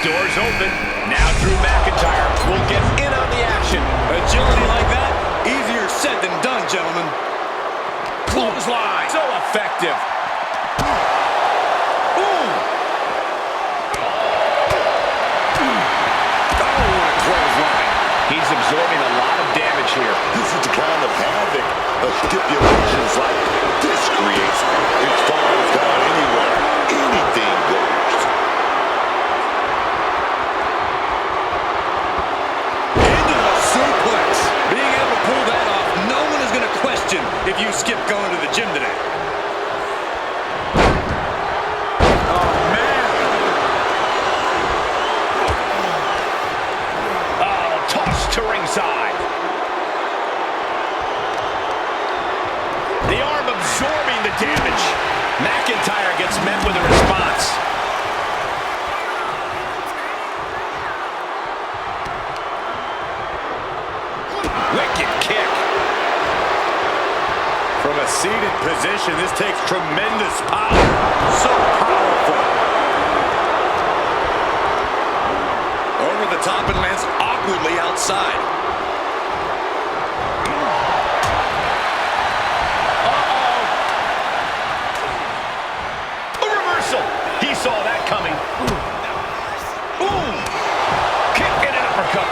Doors open. Now Drew McIntyre will get in on the action. Agility like that, easier said than done, gentlemen. Clothesline. So effective. Ooh. Oh, what a clothesline. He's absorbing a lot of damage here. This is the kind of havoc a stipulations like this creates. As far as gone anywhere, anything goes. Into the suplex. Being able to pull that off, no one is going to question if you skipped going to the gym today. McIntyre gets met with a response. Wicked kick. From a seated position, this takes tremendous power. So powerful. Over the top and lands awkwardly outside. A reversal. He saw that coming. Boom. Kick and an uppercut.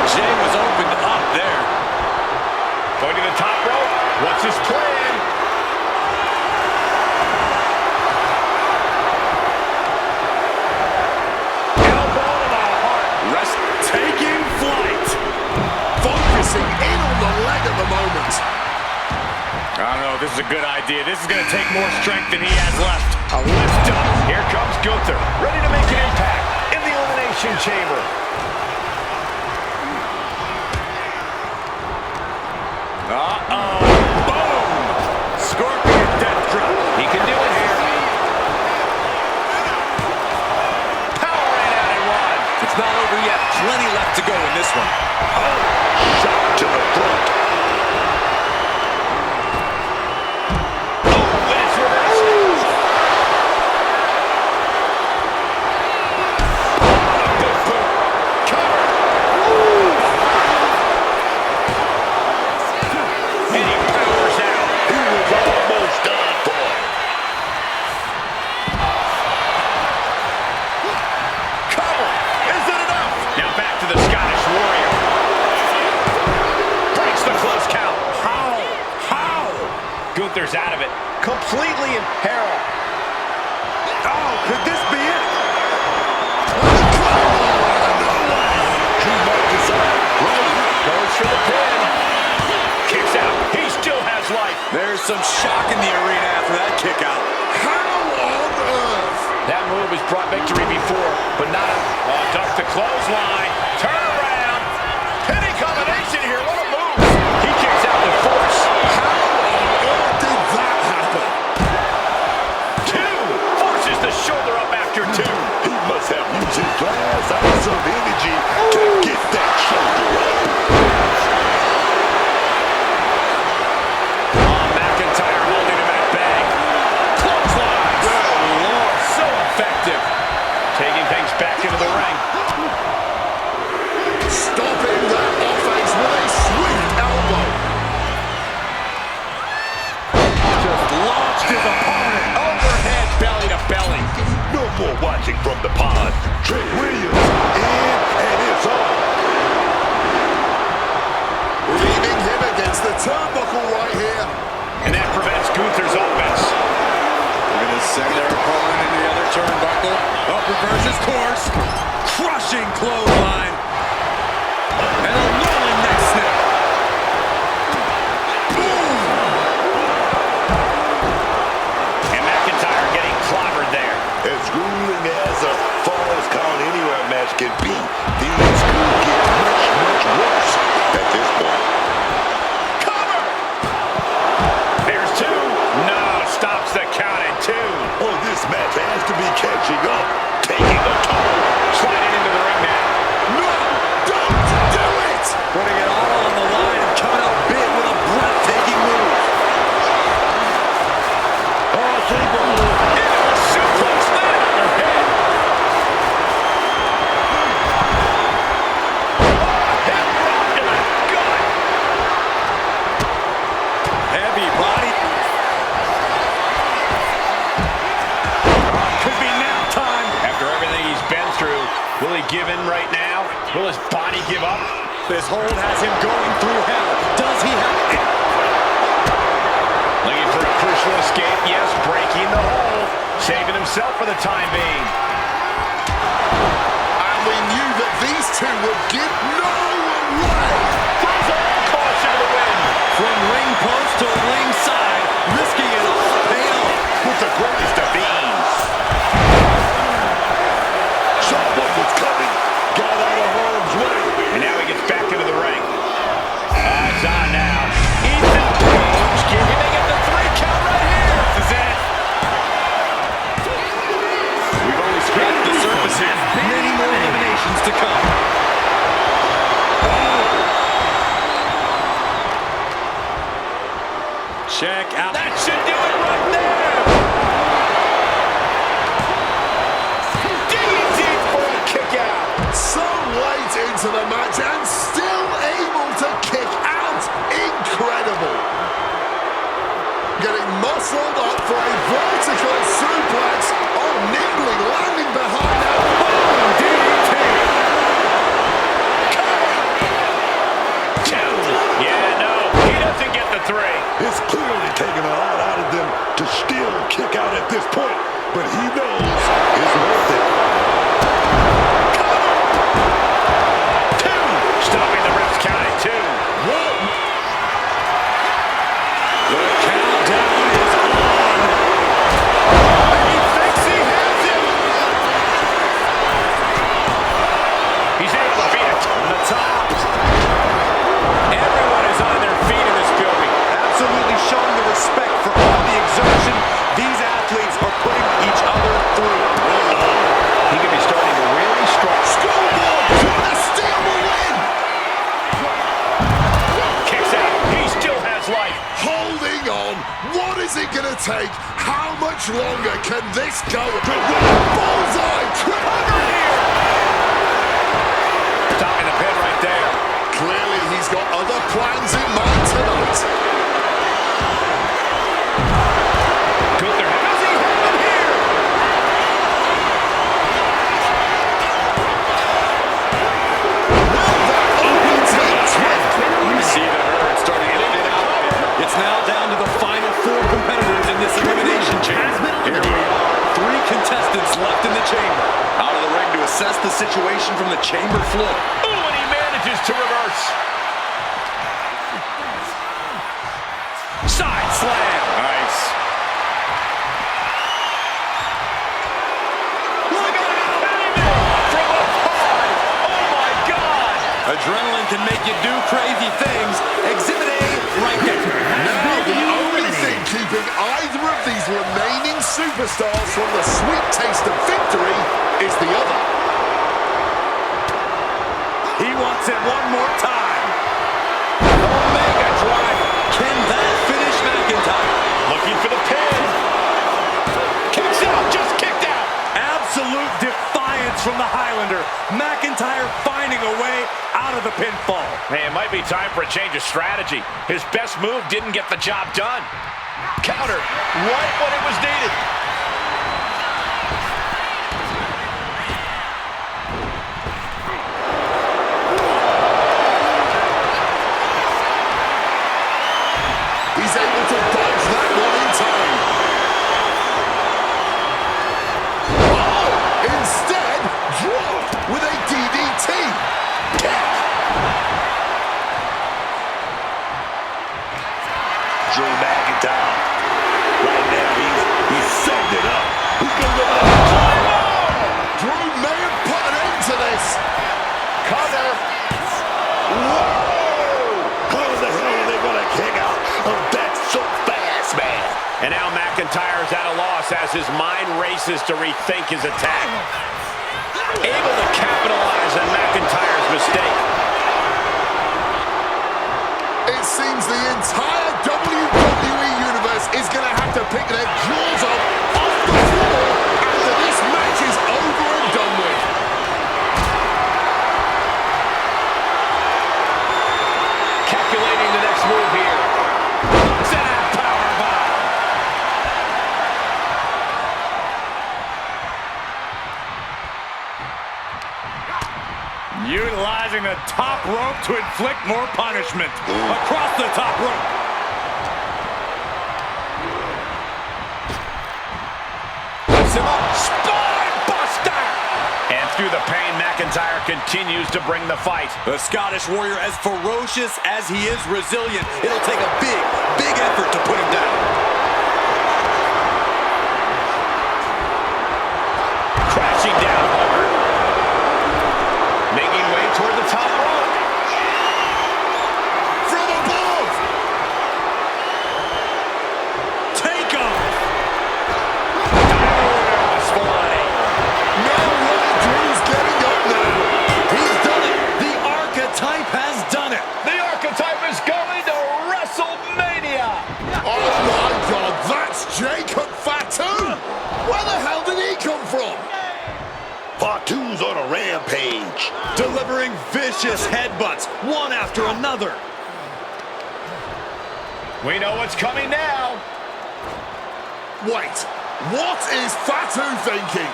Jay was opened up there. Going to the top rope. What's his plan? Elbow to the heart. Rest taking flight. Focusing in on the leg at the moment. I don't know if this is a good idea. This is going to take more strength than he has left. A lift up. Here comes Gunther, ready to make an impact in the Elimination Chamber. Uh-oh. Boom! Scorpion death drop. He can do it here. Power right out in one. It's not over yet. Plenty left to go in this one. Oh, shot to the front. Oh, and it's reversed. Good boot. Cover. And he powers out. He was almost done for. Cover. Is it enough? Now back to the Scottish Warrior. Breaks the close count. How? Gunther's out of it. Completely in peril. Oh, could this be it? He might decide. Goes for the pin. Kicks out. He still has life. There's some shock in the arena after that kick out. How on earth? That move has brought victory before, but not a duck to clothesline. Turn around. Penny combination here. What a move. He kicks out with force. How on earth did that happen? Two. Forces the shoulder up after two. He must have used his last ounce of energy to get that shoulder up. McIntyre holding him at bay. Clothesline. Good Lord. So effective. Taking things back into the ring. Stopping that offense with a swift elbow. Just launched his opponent. Overhead belly to belly. No more watching from the pond. Trent Williams in and it's on. Leaving him against the turnbuckle right here. And that prevents Gunther's offense. They're going to send their opponent into the other turnbuckle. Up reverses course. Crushing clothesline. And a rolling neck snap. Boom! And McIntyre getting clobbered there. As grueling as a Falls Count Anywhere match can be, these could get much, much worse at this point. Cover! There's two. No, stops the count at two. Oh, this match has to be catching up, taking a toll. Sliding into the ring now. No, don't do it! Putting it all on the line and coming up big with a breathtaking move. Oh, sleeper move. Into a suplex landed on their head. Hip drop to the gut. Heavy body. Could be nap time. After everything he's been through, will he give in right now? Will his body give up? This hold has him going through hell. Does he have it? Looking for a crucial escape. Yes, breaking the hold. Saving himself for the time being. And we knew that these two would give no way. Throws all caution to the wind. From ring post to ring side, risking it all to pay off. With the greatest of ease. Someone was coming. Got out of harm's way. And now he gets back into the ring. Check out. That should do it right there. DDT for a kick out. So late into the match and still able to kick out. Incredible. Getting muscled up for a vertical suplex. Oh, nibbling, landing behind that. Boom, DDT. Yeah, no, he doesn't get the 3. It's clearly taking a lot out of them to still kick out at this point, but he knows it's worth it. Stopping the ref's count at 2. The countdown is on. He thinks he has it. He's able to beat it on the top. Everyone is on their feet in this building. Absolutely showing the respect for all the exertion these athletes are putting each other through. He could be starting to really strong. Schoolboy, trying to steal the win. Kicks out. He still has life. Holding on. What is it going to take? How much longer can this go? Bullseye. Cover here. Stopping the pin right there. Clearly, he's got other plans in mind tonight. Gunther, does he have it here? Will that overtake twist? You see the herd starting to thin out. It's now down to the final 4 competitors in this elimination chamber. Here we are, 3 contestants left in the chamber. Out of the ring to assess the situation from the chamber floor. Ooh, and he manages to reverse. Side slam. Nice. Look at him hitting it from up high. Oh, my God. Adrenaline can make you do crazy things. Exhibit A right there. Now the only thing keeping either of these remaining superstars from the sweet taste of victory is the other. He wants it one more time. Omega driver. Can that finish McIntyre? Looking for the pin. Kicks out, just kicked out. Absolute defiance from the Highlander. McIntyre finding a way out of the pinfall. Hey, it might be time for a change of strategy. His best move didn't get the job done. Counter right when it was needed. He's able to dodge that one in time. Oh, instead, dropped with a DDT. Drew McIntyre. Right now, he's setting it up. He's going to go. Drew may have put an end to this. Cover. Whoa! How the hell are they going to kick out of that so fast, man? And now McIntyre's at a loss as his mind races to rethink his attack. Able to capitalize on McIntyre's mistake. It seems the entire WWE Universe is going to have to pick their jaws up off the floor after this match is over and done with. Calculating the next move here. Looks at that powerbomb. Utilizing the top rope to inflict more punishment. Across the top rope. Puts him up. Spine buster. And through the pain, McIntyre continues to bring the fight. The Scottish Warrior, as ferocious as he is resilient, it'll take a big, big effort to put him down. Crashing down, Walker. Making way toward the top rope. From above. Take off. No way, Drew's getting up now. He's done it. The archetype has done it. The archetype is going to WrestleMania. Oh, delivering vicious headbutts, one after another. We know what's coming now. Wait, what is Fatu thinking?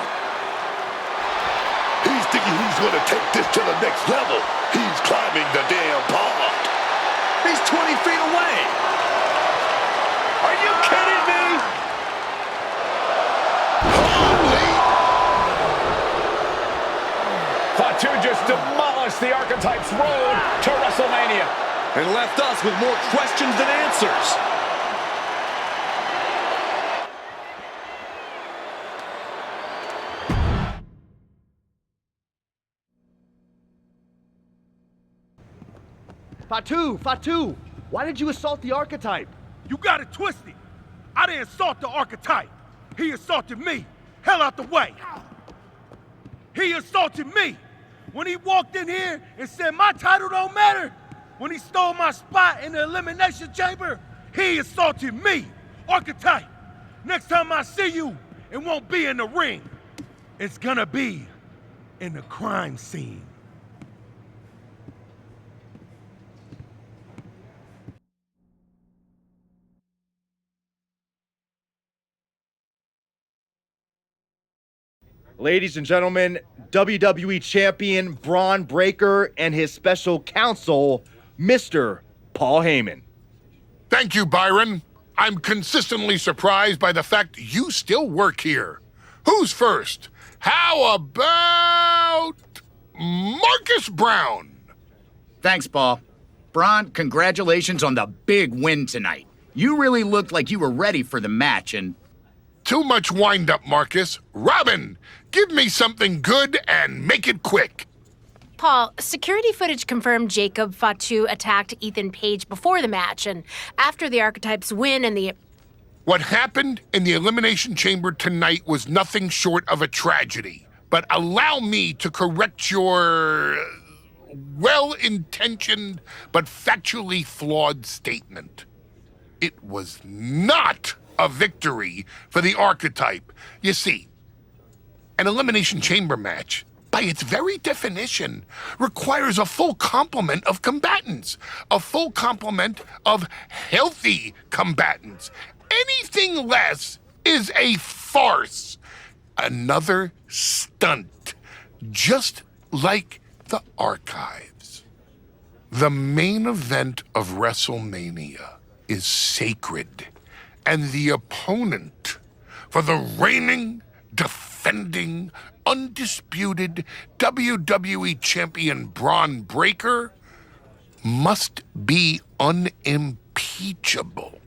He's thinking he's going to take this to the next level. He's climbing the damn pod. He's 20 feet away. Are you kidding me? Holy! Fatu just demolished the Archetype's road to WrestleMania. And left us with more questions than answers. Fatu, why did you assault the Archetype? You got it twisted. I didn't assault the Archetype. He assaulted me. Hell out the way. He assaulted me. When he walked in here and said my title don't matter. When he stole my spot in the Elimination Chamber, he assaulted me. Archetype, next time I see you, it won't be in the ring. It's gonna be in the crime scene. Ladies and gentlemen, WWE Champion Bron Breakker and his special counsel, Mr. Paul Heyman. Thank you, Byron. I'm consistently surprised by the fact you still work here. Who's first? How about Marcus Brown? Thanks, Paul. Bron, congratulations on the big win tonight. You really looked like you were ready for the match, and... Too much wind-up, Marcus. Robin, give me something good and make it quick. Paul, security footage confirmed Jacob Fatu attacked Ethan Page before the match, and after the Archetypes win and the... What happened in the Elimination Chamber tonight was nothing short of a tragedy. But allow me to correct your well-intentioned but factually flawed statement. It was not a victory for the Archetype. You see, an Elimination Chamber match, by its very definition, requires a full complement of combatants, a full complement of healthy combatants. Anything less is a farce, another stunt, just like the archives. The main event of WrestleMania is sacred, and the opponent for the reigning, defending, undisputed WWE Champion Bron Breakker must be unimpeachable.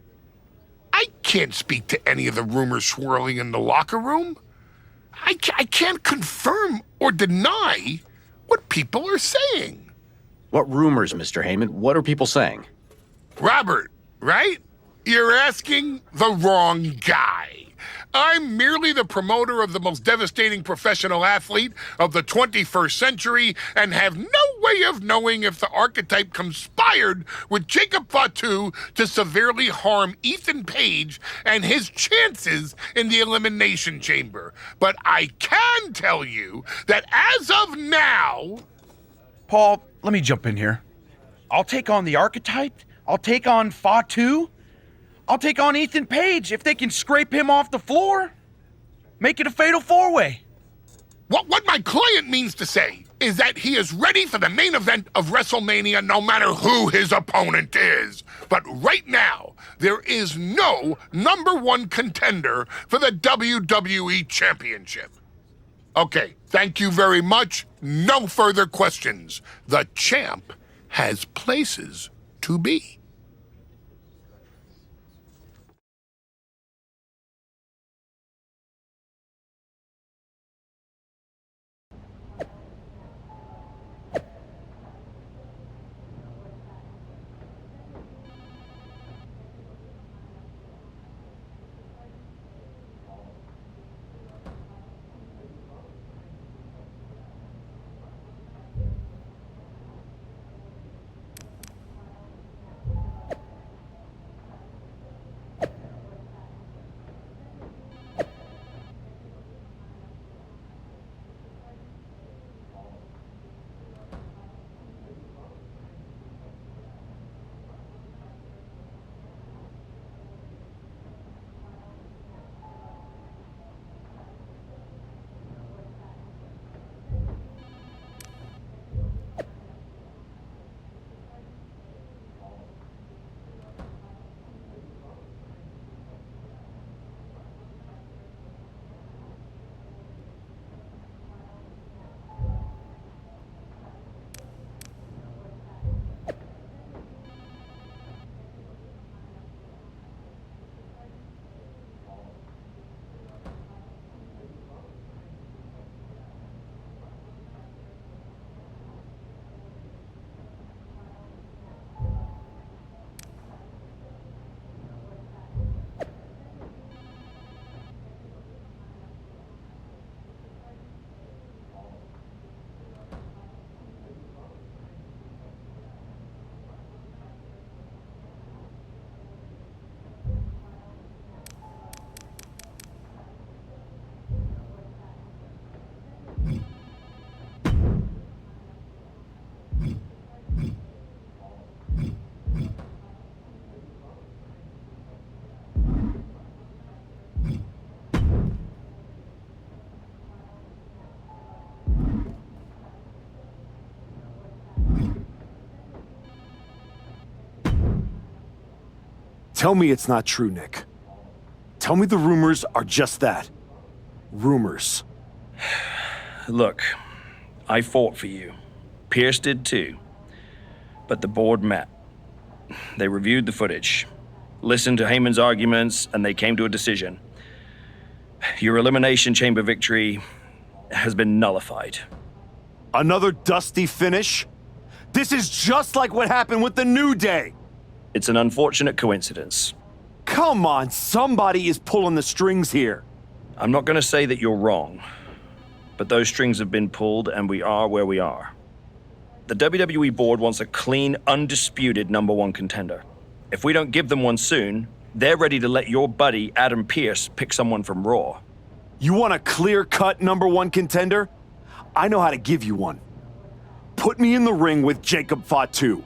I can't speak to any of the rumors swirling in the locker room. I can't confirm or deny what people are saying. What rumors, Mr. Heyman? What are people saying? Robert, right? You're asking the wrong guy. I'm merely the promoter of the most devastating professional athlete of the 21st century and have no way of knowing if the Archetype conspired with Jacob Fatu to severely harm Ethan Page and his chances in the Elimination Chamber. But I can tell you that as of now... Paul, let me jump in here. I'll take on the Archetype. I'll take on Fatu. I'll take on Ethan Page if they can scrape him off the floor. Make it a fatal four-way. What my client means to say is that he is ready for the main event of WrestleMania no matter who his opponent is. But right now, there is no #1 contender for the WWE Championship. Okay, thank you very much. No further questions. The champ has places to be. Tell me it's not true, Nick. Tell me the rumors are just that. Rumors. Look, I fought for you. Pierce did too. But the board met. They reviewed the footage, listened to Heyman's arguments, and they came to a decision. Your Elimination Chamber victory has been nullified. Another dusty finish? This is just like what happened with the New Day. It's an unfortunate coincidence. Come on, somebody is pulling the strings here. I'm not going to say that you're wrong, but those strings have been pulled and we are where we are. The WWE board wants a clean, undisputed #1 contender. If we don't give them one soon, they're ready to let your buddy Adam Pearce pick someone from Raw. You want a clear-cut #1 contender? I know how to give you one. Put me in the ring with Jacob Fatu.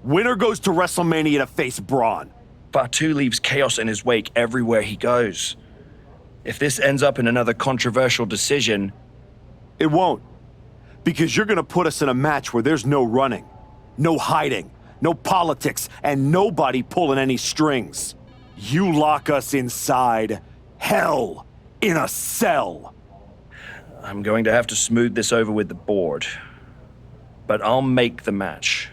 Winner goes to WrestleMania to face Bron. Fatu leaves chaos in his wake everywhere he goes. If this ends up in another controversial decision... It won't. Because you're gonna put us in a match where there's no running, no hiding, no politics, and nobody pulling any strings. You lock us inside hell in a cell. I'm going to have to smooth this over with the board. But I'll make the match.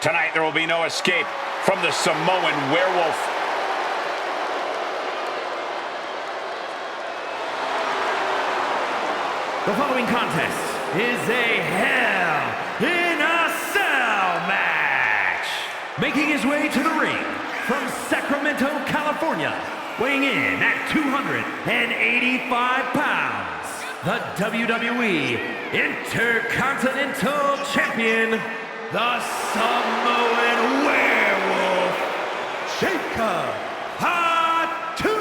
Tonight, there will be no escape from the Samoan werewolf. The following contest is a Hell in a Cell match. Making his way to the ring from Sacramento, California, weighing in at 285 pounds, the WWE Intercontinental Champion, the Samoan Werewolf, Jacob Fatu.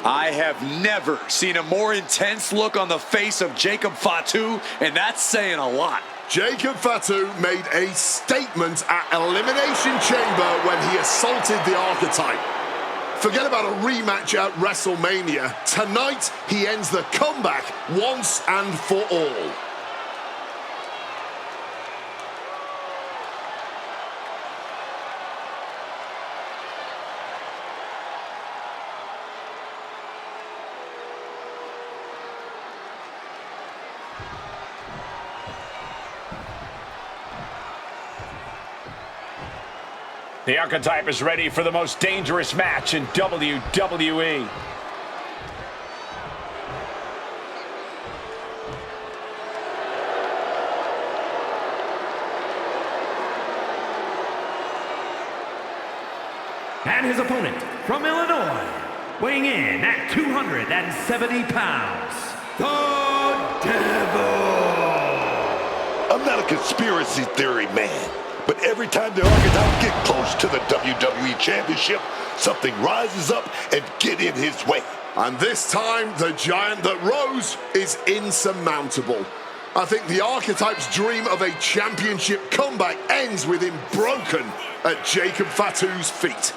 I have never seen a more intense look on the face of Jacob Fatu, and that's saying a lot. Jacob Fatu made a statement at Elimination Chamber when he assaulted the Archetype. Forget about a rematch at WrestleMania. Tonight, he ends the comeback once and for all. The Archetype is ready for the most dangerous match in WWE. And his opponent from Illinois, weighing in at 270 pounds, the Devil. I'm not a conspiracy theory man, but every time the Archetype get close to the WWE Championship, something rises up and get in his way. And this time, the giant that rose is insurmountable. I think the Archetype's dream of a championship comeback ends with him broken at Jacob Fatu's feet.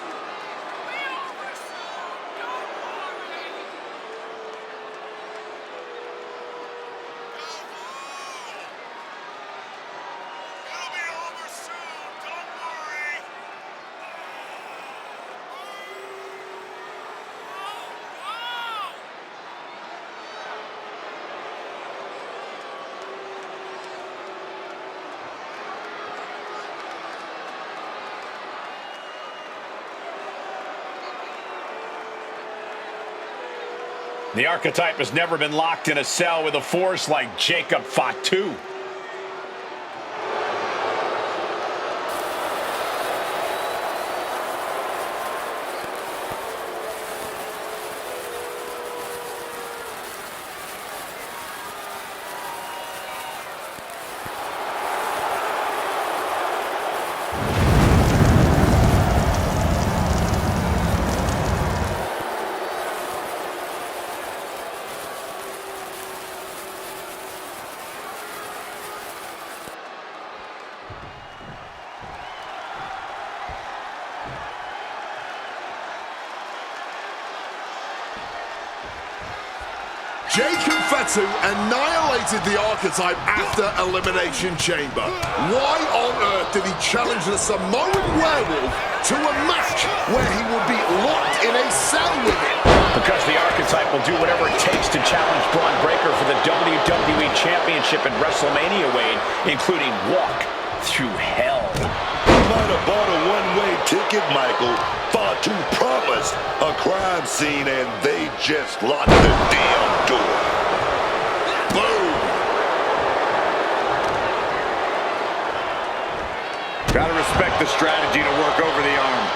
The archetype has never been locked in a cell with a force like Jacob Fatu. Jacob Fatu annihilated the archetype after Elimination Chamber. Why on earth did he challenge the Samoan werewolf to a match where he would be locked in a cell with him? Because the archetype will do whatever it takes to challenge Bron Breakker for the WWE Championship at WrestleMania, Wade, including walk through hell. Might have bought a one-way ticket, Michael. Fatu promised a crime scene, and they just locked the damn door. Boom! Gotta respect the strategy to work over the arm.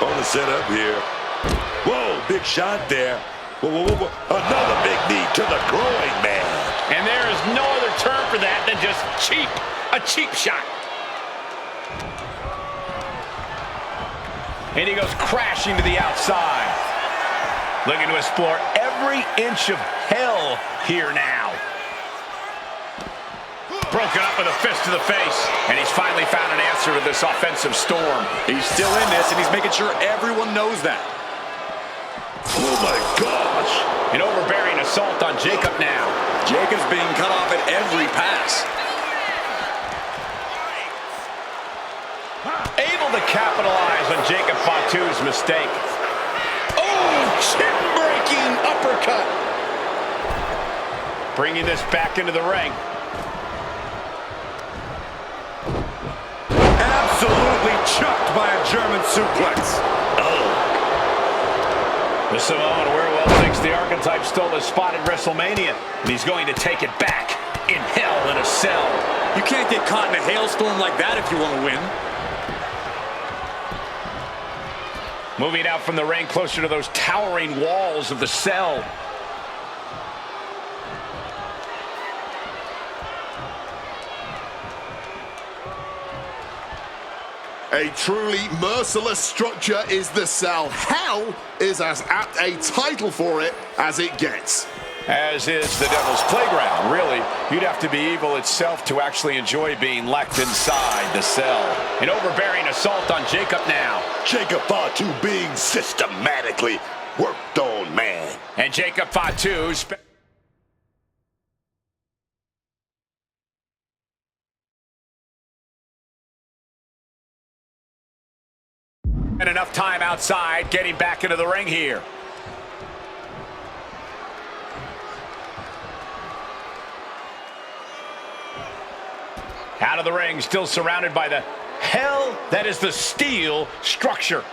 On the setup here. Whoa, big shot there. Whoa, whoa, whoa, whoa. Another big knee to the groin, man. And there is no other term for that than just cheap. A cheap shot. And he goes crashing to the outside. Looking to explore every inch of hell here now. Broken up with a fist to the face. And he's finally found an answer to this offensive storm. He's still in this, and he's making sure everyone knows that. Oh, my gosh. An overbearing assault on Jacob now. Jacob's being cut off at every pass. Able to capitalize on Jacob Fatu's mistake. Oh, chin-breaking uppercut. Bringing this back into the ring. Absolutely chucked by a German suplex. The Samoan werewolf thinks the archetype stole his spot at WrestleMania, and he's going to take it back in hell in a cell. You can't get caught in a hailstorm like that if you want to win. Moving out from the ring closer to those towering walls of the cell. A truly merciless structure is the cell. Hell is as apt a title for it as it gets. As is the Devil's Playground, really. You'd have to be evil itself to actually enjoy being locked inside the cell. An overbearing assault on Jacob now. Jacob Fatu being systematically worked on, man. And Jacob Fatu and enough time outside, getting back into the ring here. Out of the ring, still surrounded by the hell that is the steel structure.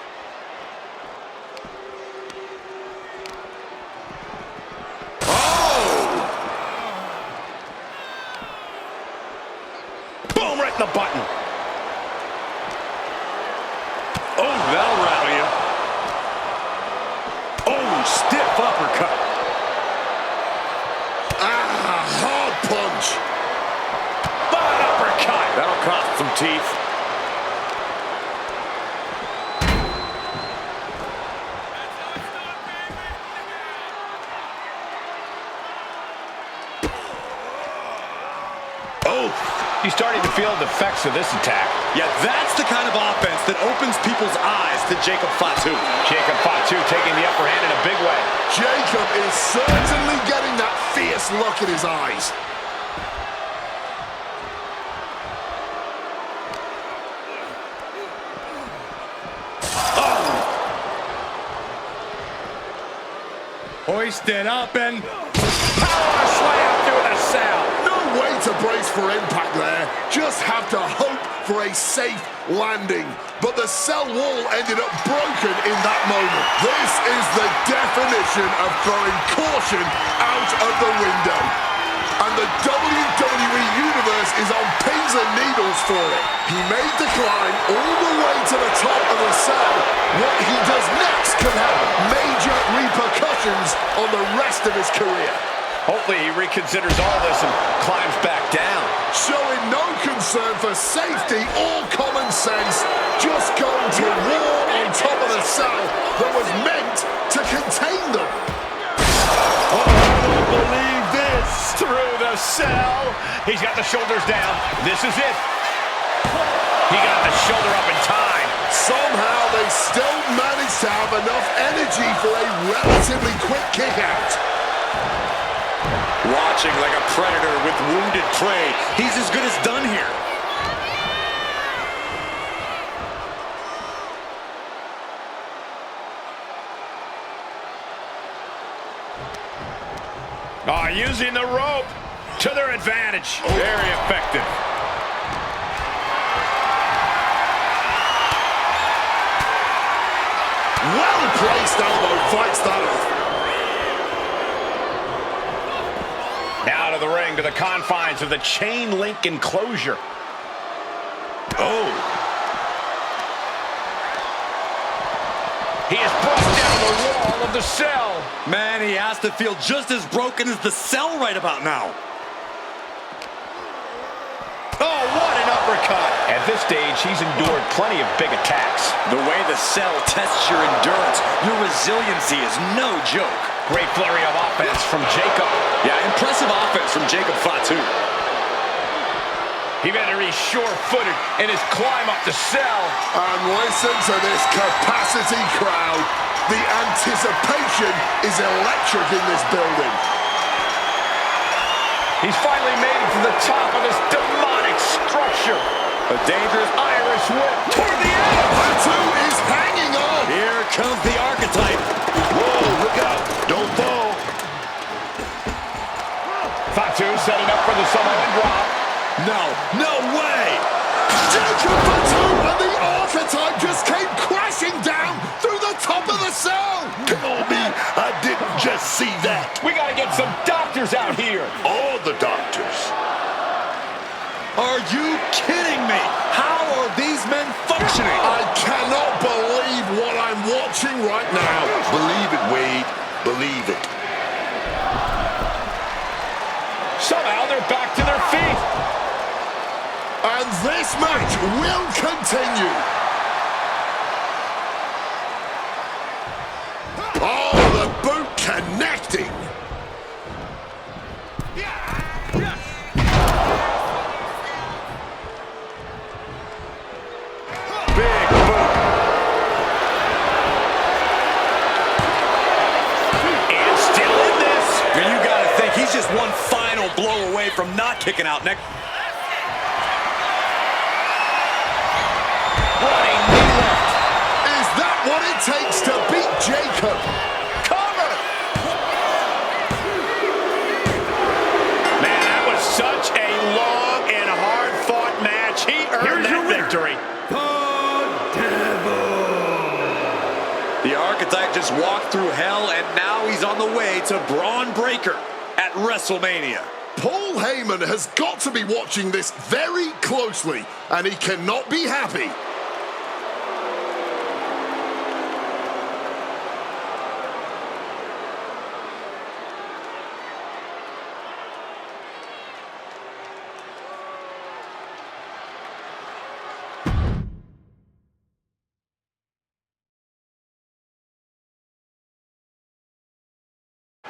Oh! Boom, right in the button. Oh, that'll rattle you. Oh, stiff uppercut. Hard punch. That'll cost some teeth. Oh, he's starting to feel the effects of this attack. Yeah, that's the kind of offense that opens people's eyes to Jacob Fatu. Jacob Fatu taking the upper hand in a big way. Jacob is certainly getting that fierce look in his eyes. Hoisted up and power slam through the cell. No way to brace for impact there. Just have to hope for a safe landing. But the cell wall ended up broken in that moment. This is the definition of throwing caution out of the window. And the WWE Universe is on pins and needles for it. He made the climb all the way to the top of the cell. What he does next could have major repercussions on the rest of his career. Hopefully he reconsiders all this and climbs back down. Showing no concern for safety or common sense, just going to war on top of the cell that was meant to contain them. Oh, I don't believe this. Through the cell. He's got the shoulders down. This is it. He got the shoulder up in time. Somehow they still managed to have enough energy for a relatively quick kick out. Watching like a predator with wounded prey. He's as good as done here. Oh, using the rope to their advantage. Very effective. Well-placed elbow fights that off. Out of the ring to the confines of the chain link enclosure. Oh. He is brought down the wall of the cell. Man, he has to feel just as broken as the cell right about now. Oh, what an uppercut. At this stage, he's endured plenty of big attacks. The way the cell tests your endurance, your resiliency is no joke. Great flurry of offense from Jacob. Yeah, impressive offense from Jacob Fatu. He better be sure-footed in his climb up the cell. And listen to this capacity crowd. The anticipation is electric in this building. He's finally made it to the top of this demonic structure. A dangerous Irish whip toward the edge. Fatu is hanging on. Here comes the archetype. Whoa, look out. Don't fall. Fatu setting up for the Samoan drop. No way! Jacob Fatu and the archetype just came crashing down through the top of the cell. Come on, me. I didn't just see that. We gotta get some doctors out here. All the doctors. Are you kidding me? How are these men functioning? I cannot believe what I'm watching right now. Believe it, Wade. Believe it. Somehow they're back to their feet. And this match will continue. Oh, the boot connecting. Big boot. And still in this. And you gotta think he's just one final blow away from not kicking out next. Running knee left. Is that what it takes to beat Jacob? Cover. Man, that was such a long and hard-fought match. He earned that victory. The archetype just walked through hell, and now he's on the way to Bron Breakker at WrestleMania. Paul Heyman has got to be watching this very closely, and he cannot be happy.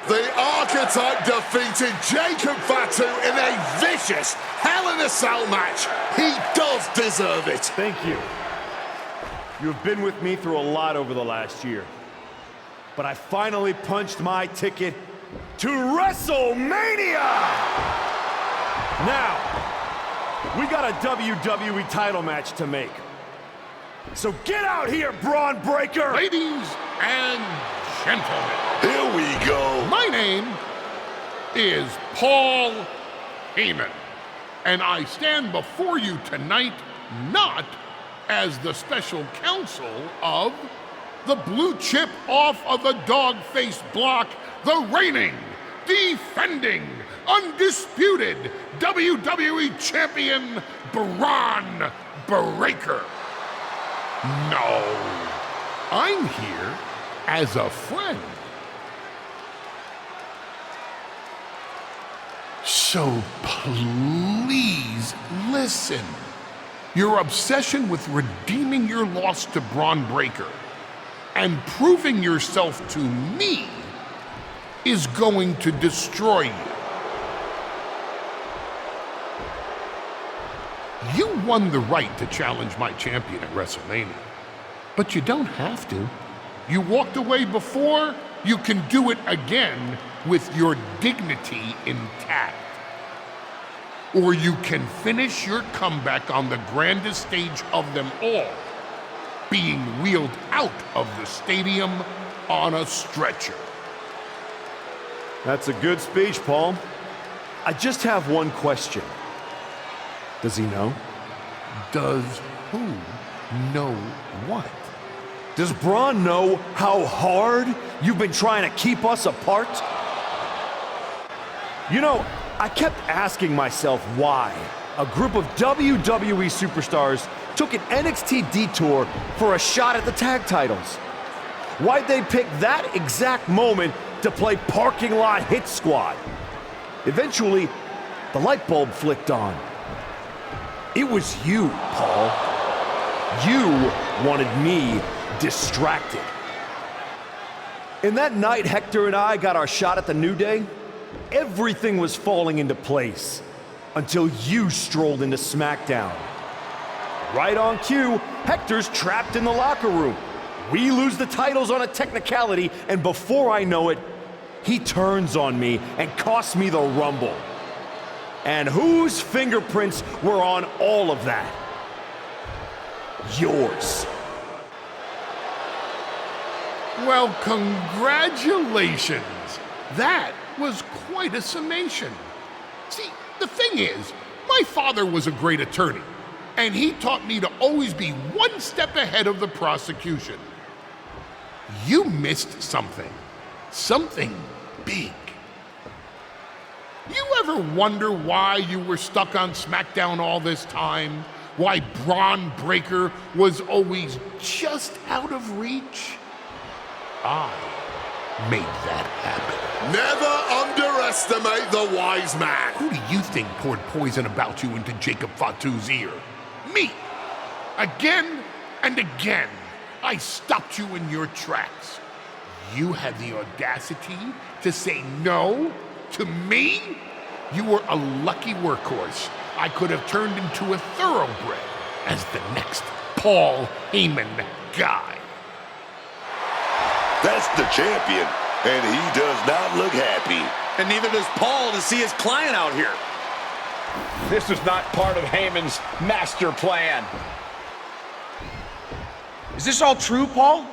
The archetype defeated Jacob Fatu in a vicious Hell in a Cell match. He does deserve it. Thank you. You have been with me through a lot over the last year. But I finally punched my ticket to WrestleMania! Now, we got a WWE title match to make. So get out here, Bron Breakker! Ladies and gentlemen. Here we go. My name is Paul Heyman. And I stand before you tonight not as the special counsel of the blue chip off of the dog-faced block, the reigning, defending, undisputed WWE Champion, Bron Breakker. No, I'm here as a friend. So please listen. Your obsession with redeeming your loss to Bron Breakker and proving yourself to me is going to destroy you. You won the right to challenge my champion at WrestleMania, but you don't have to. You walked away before, you can do it again with your dignity intact. Or you can finish your comeback on the grandest stage of them all, being wheeled out of the stadium on a stretcher. That's a good speech, Paul. I just have one question. Does he know? Does who know what? Does Bron know how hard you've been trying to keep us apart? You know, I kept asking myself why a group of WWE superstars took an NXT detour for a shot at the tag titles. Why'd they pick that exact moment to play parking lot hit squad? Eventually, the light bulb flicked on. It was you, Paul. You wanted me distracted. And that night Hector and I got our shot at the New Day, everything was falling into place until you strolled into SmackDown. Right on cue, Hector's trapped in the locker room. We lose the titles on a technicality, and before I know it, he turns on me and costs me the Rumble. And whose fingerprints were on all of that? Yours. Well, congratulations. That was quite a summation. See, the thing is, my father was a great attorney, and he taught me to always be one step ahead of the prosecution. You missed something. Something big. You ever wonder why you were stuck on SmackDown all this time? Why Bron Breakker was always just out of reach? I made that happen. Never underestimate the wise man. Who do you think poured poison about you into Jacob Fatu's ear? Me. Again and again, I stopped you in your tracks. You had the audacity to say no to me? You were a lucky workhorse I could have turned into a thoroughbred as the next Paul Heyman guy. That's the champion, and he does not look happy. And neither does Paul to see his client out here. This is not part of Heyman's master plan. Is this all true, Paul?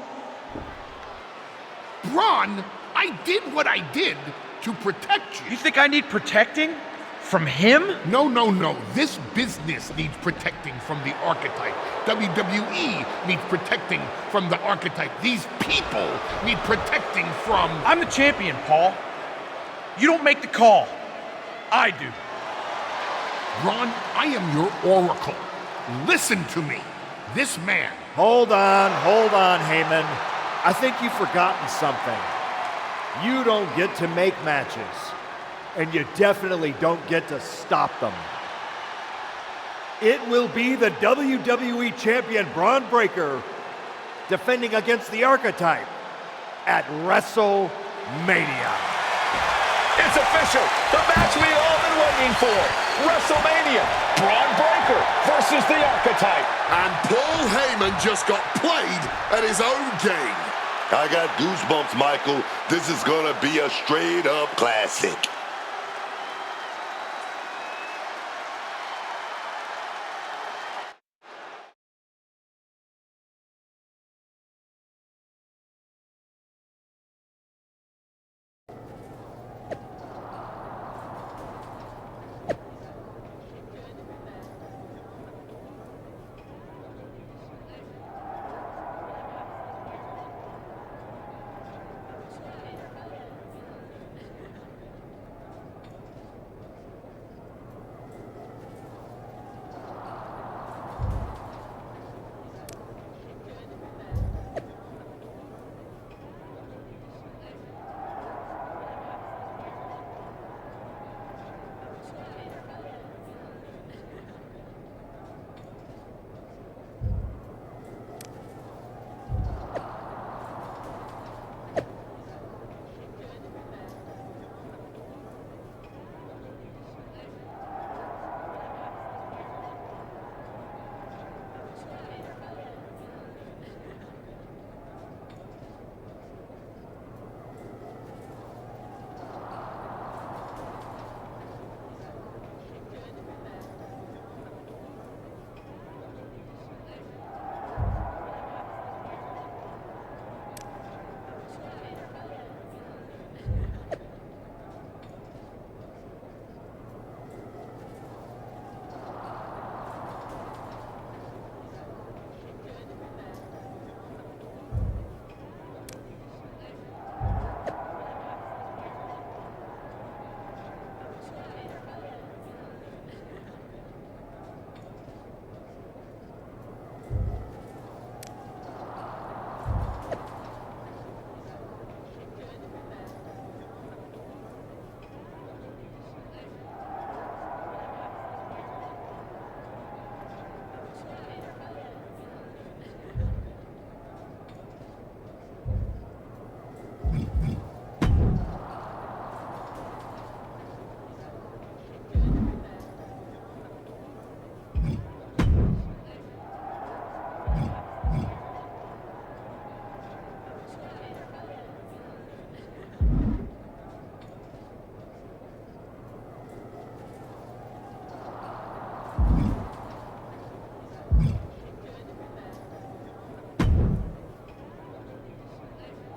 Bron, I did what I did to protect you. You think I need protecting? From him? No, no, no. This business needs protecting from the archetype. WWE needs protecting from the archetype. These people need protecting from... I'm the champion, Paul. You don't make the call. I do. Ron, I am your oracle. Listen to me. This man... Hold on, Heyman. I think you've forgotten something. You don't get to make matches. And you definitely don't get to stop them. It will be the WWE Champion Bron Breakker defending against the Archetype at WrestleMania. It's official. The match we've all been waiting for. WrestleMania. Bron Breakker versus the Archetype. And Paul Heyman just got played at his own game. I got goosebumps, Michael. This is gonna be a straight-up classic.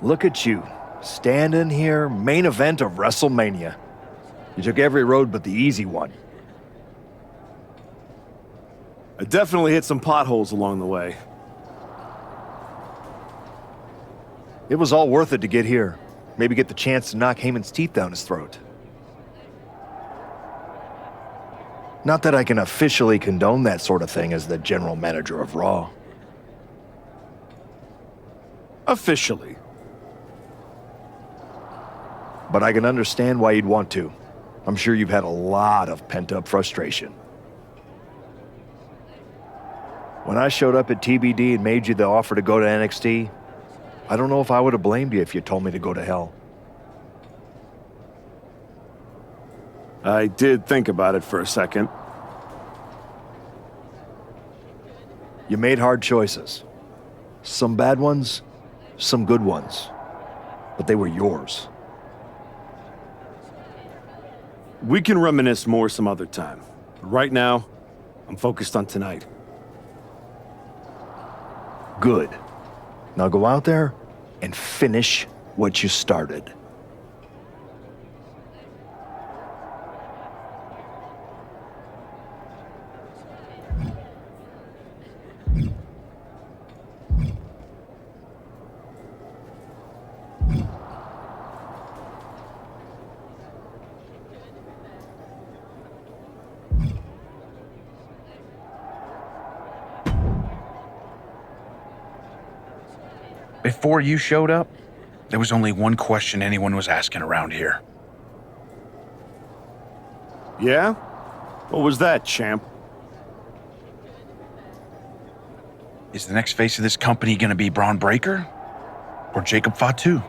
Look at you, standing here, main event of WrestleMania. You took every road but the easy one. I definitely hit some potholes along the way. It was all worth it to get here. Maybe get the chance to knock Heyman's teeth down his throat. Not that I can officially condone that sort of thing as the general manager of Raw. Officially. But I can understand why you'd want to. I'm sure you've had a lot of pent-up frustration. When I showed up at TBD and made you the offer to go to NXT, I don't know if I would have blamed you if you told me to go to hell. I did think about it for a second. You made hard choices. Some bad ones, some good ones. But they were yours. We can reminisce more some other time. Right now, I'm focused on tonight. Good. Now go out there and finish what you started. Before you showed up, there was only one question anyone was asking around here. Yeah? What was that, champ? Is the next face of this company gonna be Bron Breakker or Jacob Fatu?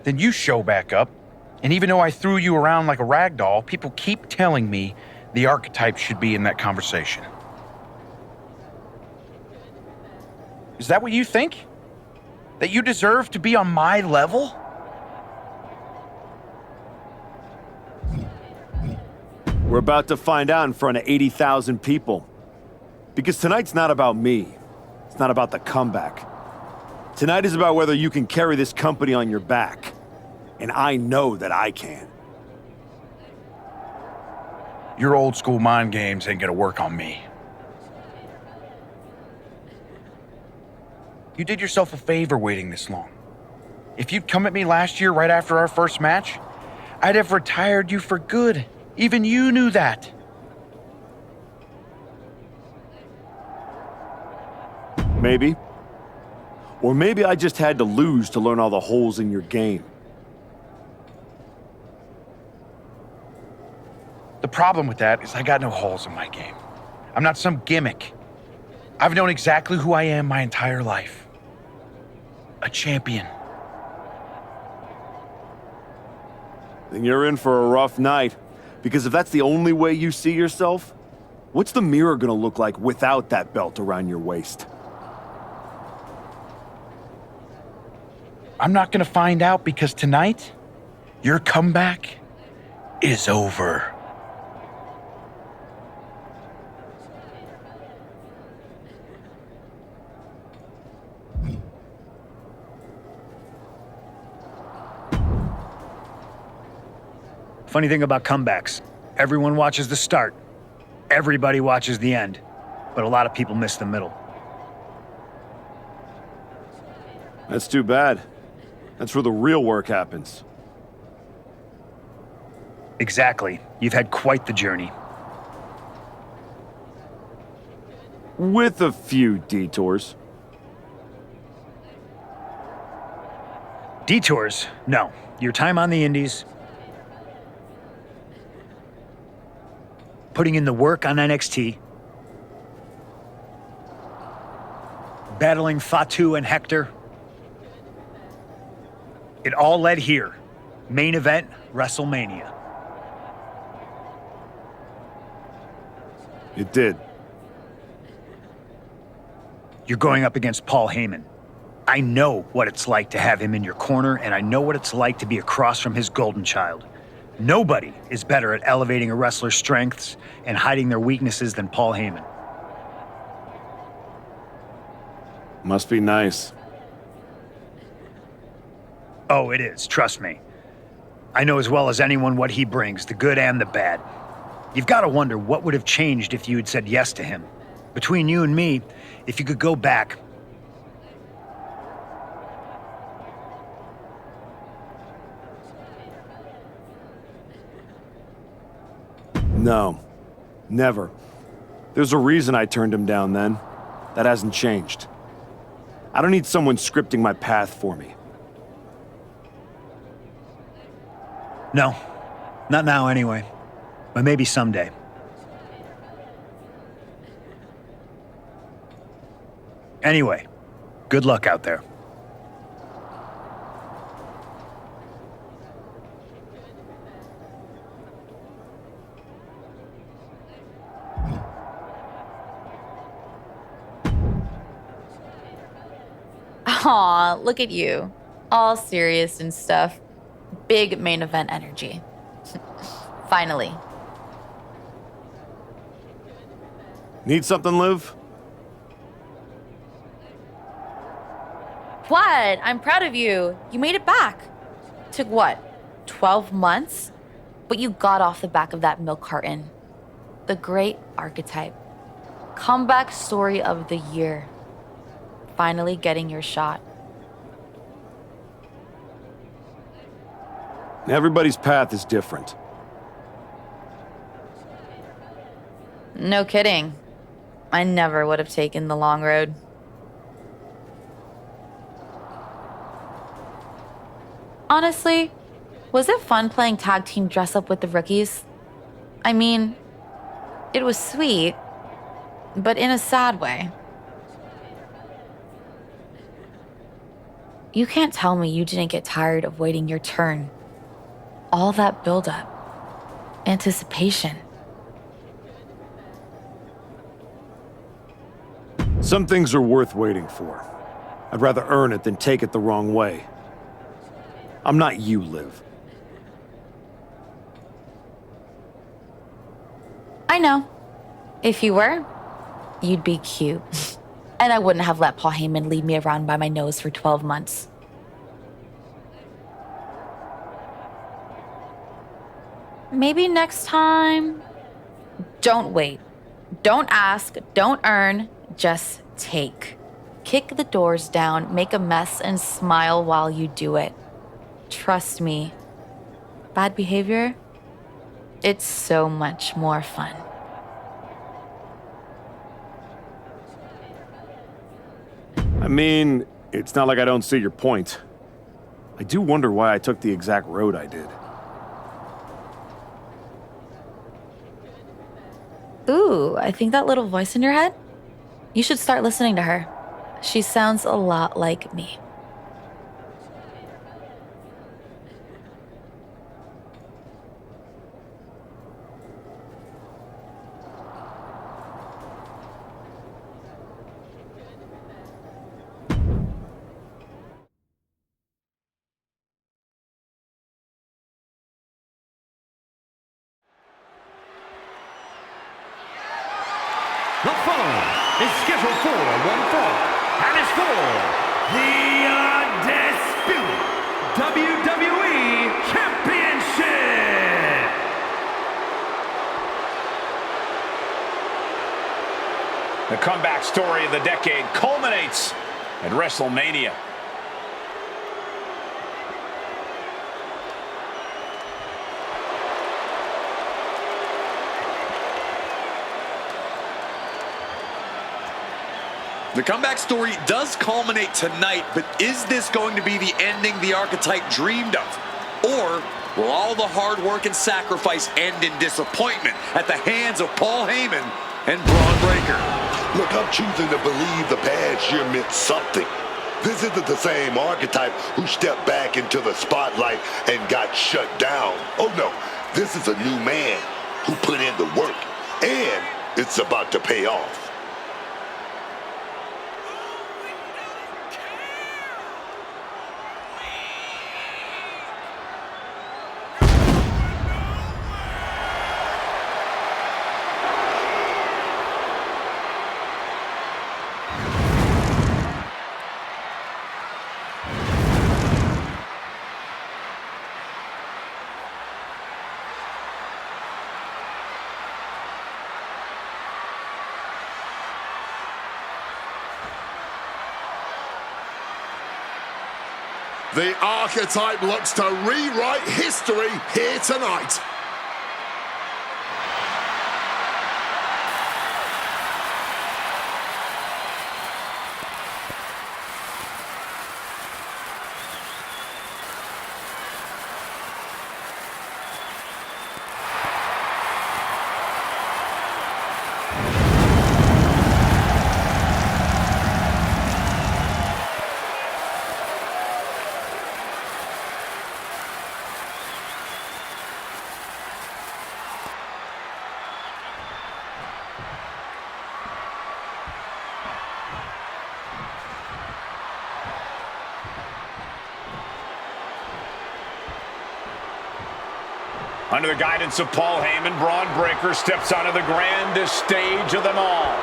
Then you show back up, and even though I threw you around like a rag doll, people keep telling me the archetype should be in that conversation. Is that what you think? That you deserve to be on my level? We're about to find out in front of 80,000 people. Because tonight's not about me. It's not about the comeback. Tonight is about whether you can carry this company on your back. And I know that I can. Your old school mind games ain't gonna work on me. You did yourself a favor waiting this long. If you'd come at me last year right after our first match, I'd have retired you for good. Even you knew that. Maybe. Or maybe I just had to lose to learn all the holes in your game. The problem with that is I got no holes in my game. I'm not some gimmick. I've known exactly who I am my entire life. A champion. Then you're in for a rough night. Because if that's the only way you see yourself, what's the mirror gonna look like without that belt around your waist? I'm not gonna find out because tonight, your comeback is over. Funny thing about comebacks, everyone watches the start. Everybody watches the end. But a lot of people miss the middle. That's too bad. That's where the real work happens. Exactly. You've had quite the journey. With a few detours. Detours? No. Your time on the indies, putting in the work on NXT, battling Fatu and Hector. It all led here. Main event, WrestleMania. It did. You're going up against Paul Heyman. I know what it's like to have him in your corner, and I know what it's like to be across from his golden child. Nobody is better at elevating a wrestler's strengths and hiding their weaknesses than Paul Heyman. Must be nice. Oh, it is, trust me. I know as well as anyone what he brings, the good and the bad. You've got to wonder what would have changed if you had said yes to him. Between you and me, if you could go back. No, never. There's a reason I turned him down then. That hasn't changed. I don't need someone scripting my path for me. No, not now anyway. But maybe someday. Anyway, good luck out there. Aw, look at you. All serious and stuff. Big main event energy. Finally. Need something, Liv? What? I'm proud of you. You made it back. Took what? 12 months? But you got off the back of that milk carton. The great archetype. Comeback story of the year. Finally getting your shot. Everybody's path is different. No kidding. I never would have taken the long road. Honestly, was it fun playing tag team dress up with the rookies? I mean, it was sweet, but in a sad way. You can't tell me you didn't get tired of waiting your turn. All that buildup, anticipation. Some things are worth waiting for. I'd rather earn it than take it the wrong way. I'm not you, Liv. I know. If you were, you'd be cute. And I wouldn't have let Paul Heyman lead me around by my nose for 12 months. Maybe next time. Don't wait. Don't ask. Don't earn. Just take. Kick the doors down, make a mess, and smile while you do it. Trust me. Bad behavior? It's so much more fun. I mean, it's not like I don't see your point. I do wonder why I took the exact road I did. Ooh, I think that little voice in your head? You should start listening to her. She sounds a lot like me. The following is scheduled for one fall, and is for the Undisputed WWE Championship! The comeback story of the decade culminates at WrestleMania. The comeback story does culminate tonight, but is this going to be the ending the archetype dreamed of? Or will all the hard work and sacrifice end in disappointment at the hands of Paul Heyman and Bron Breakker? Look, I'm choosing to believe the past year meant something. This isn't the same archetype who stepped back into the spotlight and got shut down. Oh no, this is a new man who put in the work, and it's about to pay off. The Archetype looks to rewrite history here tonight. Under the guidance of Paul Heyman, Bron Breakker steps onto the grandest stage of them all.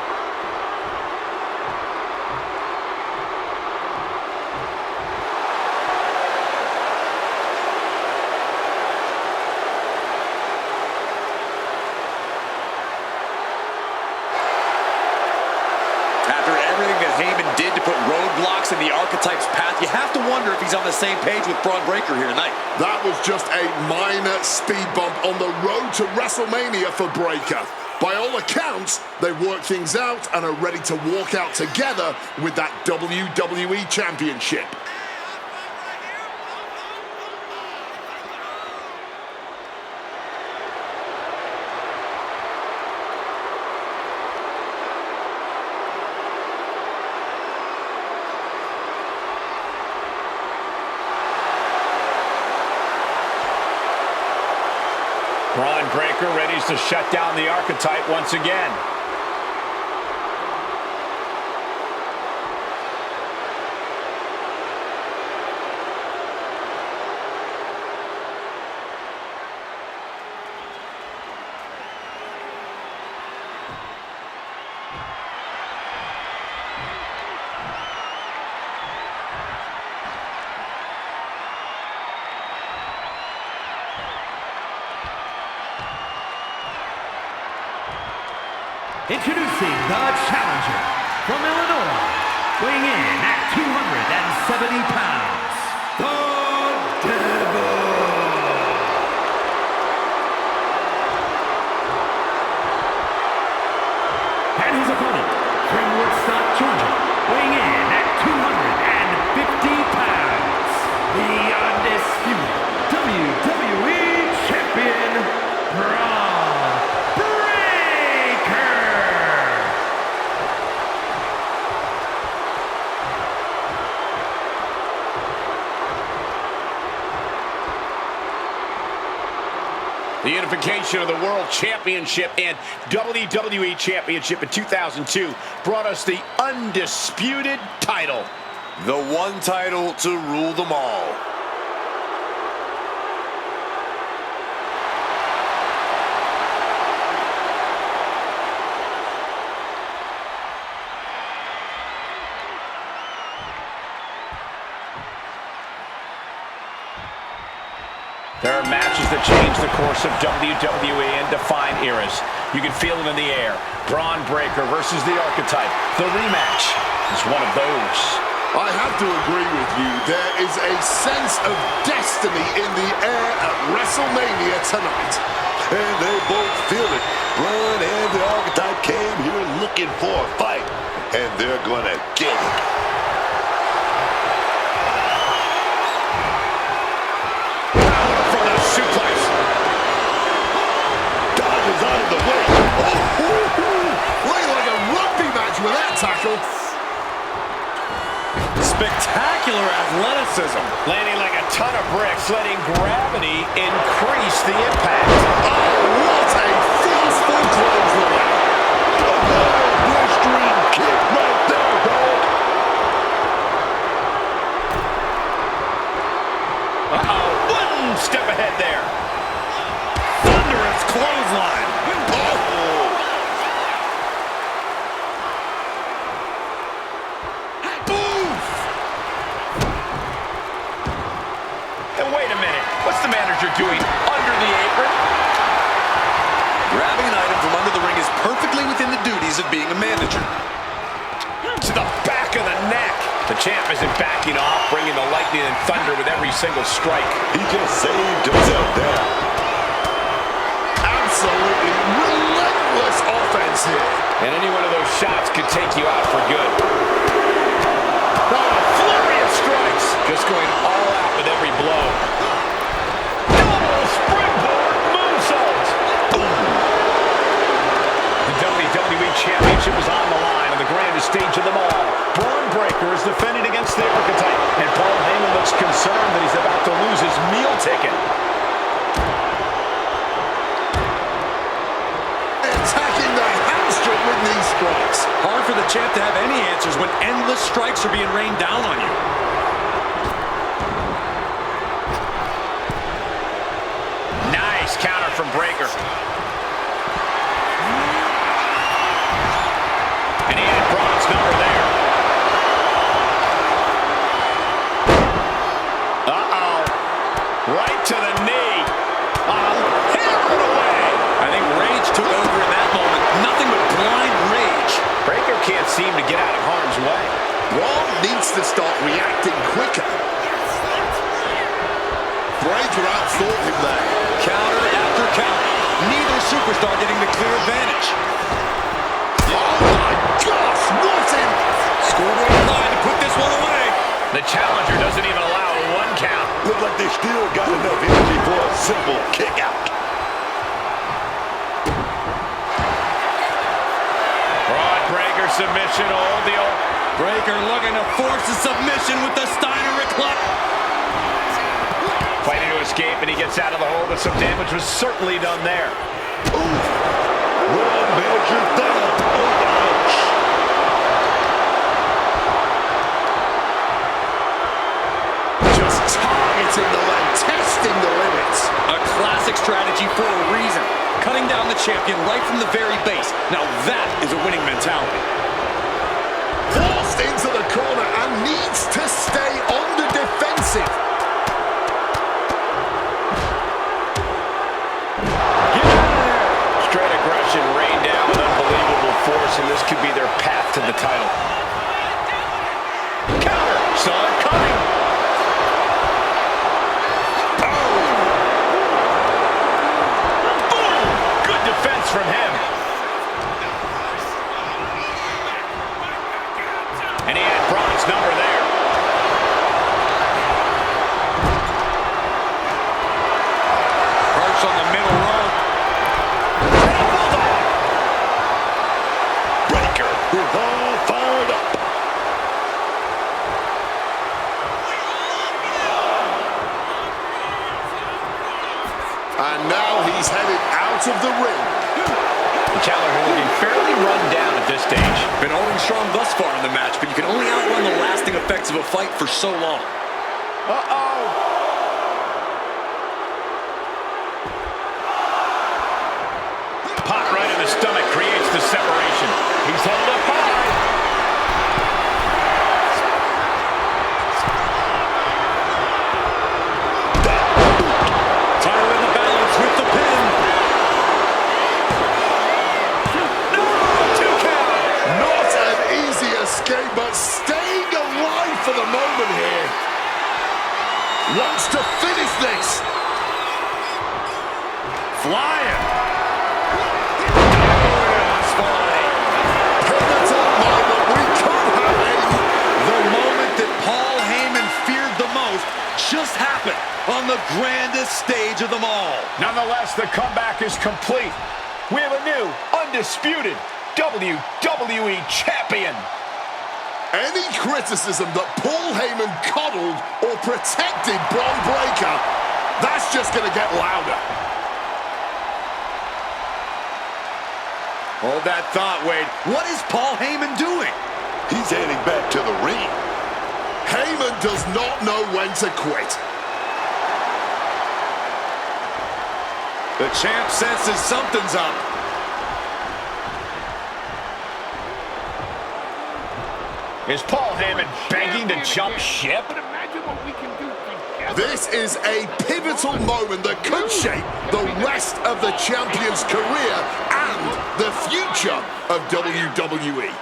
After everything that Heyman did to put roadblocks in the Archetype's path, you have to wonder if he's on the same page with Bron Breakker here tonight. That was just a minor speed bump on the road to WrestleMania for Breakker. By all accounts, they worked things out and are ready to walk out together with that WWE Championship. Bron Breakker ready to shut down the Archetype once again. Introducing the challenger from Illinois, weighing in at 270 pounds, the Devil. And his opponent from Woodstock, Georgia, weighing in at 250 pounds, the undisputed WWE Champion, Bron. The unification of the World Championship and WWE Championship in 2002 brought us the undisputed title. The one title to rule them all. There are matches that change the course of WWE and define eras. You can feel it in the air. Bron Breakker versus the Archetype. The rematch is one of those. I have to agree with you. There is a sense of destiny in the air at WrestleMania tonight. And they both feel it. Bron and the Archetype came here looking for a fight. And they're gonna get it. Suplex. Dodges out of the way. Looking like a rugby match with that tackle. Spectacular athleticism. Landing like a ton of bricks, letting gravity increase the impact. Oh, what a forceful clothesline. Blistering kick right there, dog. Uh-oh. One step ahead there. Thunderous clothesline. And wait a minute. What's the manager doing under the apron? Grabbing an item from under the ring is perfectly within the duties of being a manager. To the back of the neck. The champ isn't backing off, bringing the lightning and thunder with every single strike. He just saved himself there. Absolutely relentless offense here. And any one of those shots could take you out for good. Oh, a flurry of strikes. Just going all out with every blow. Double springboard moonsault. The WWE Championship is on the line on the grandest stage of them all. Bron Breakker is defending against the Archetype, and Paul Heyman looks concerned that he's about to lose his meal ticket. Attacking the hamstring with knee strikes. Hard for the champ to have any answers when endless strikes are being rained down on you. Nice counter from Breakker. And he had Bron's number there. Uh-oh. Right to the knee. Hammered away. I think rage took over in that moment. Nothing but blind rage. Breakker can't seem to get out of harm's way. Bron needs to start reacting quicker. Breakker outthought him there. Counter after counter. Neither superstar getting the clear advantage. Oh my gosh, what in? Scoreboard line to put this one away. The challenger doesn't even allow a one count. Look like they still got enough energy for a simple kick out. Bron Breakker submission to hold the old. Breakker looking to force a submission with the Steiner recline. Fighting to escape, and he gets out of the hole, but some damage was certainly done there. One major thumb. Ouch. Just targeting the leg, testing the limits. A classic strategy for a reason. Cutting down the champion right from the very base. Now that is a winning mentality. Forced into the corner and needs to stay on the defensive. Straight aggression rained down with unbelievable force, and this could be their path to the title. Counter! Saw it coming! Oh! Boom! Good defense from him. And he had Bron's number there. Perch on the middle rope. Breakker is all fired up. And now he's headed out of the ring. The challenger looking fairly run down at this stage. Been holding strong thus far in the match, but you can only outrun the lasting effects of a fight for so long. Uh-oh! Pot right in the stomach creates the separation. He's held up high. Title in the balance with the pin. No! 2 count! Not an easy escape, but staying alive for the moment here. Wants to finish this. Flying. Pivotal moment. We could have The moment that Paul Heyman feared the most just happened on the grandest stage of them all. Nonetheless, the comeback is complete. We have a new, undisputed WWE Champion. Any criticism that Paul Heyman coddled or protected Bron Breakker, that's just going to get louder. Hold that thought, Wade. What is Paul Heyman doing? He's heading back to the ring. Heyman does not know when to quit. The champ senses something's up. Is Paul Heyman begging to jump ship? This is a pivotal moment that could shape the rest of the champion's career and the future of WWE.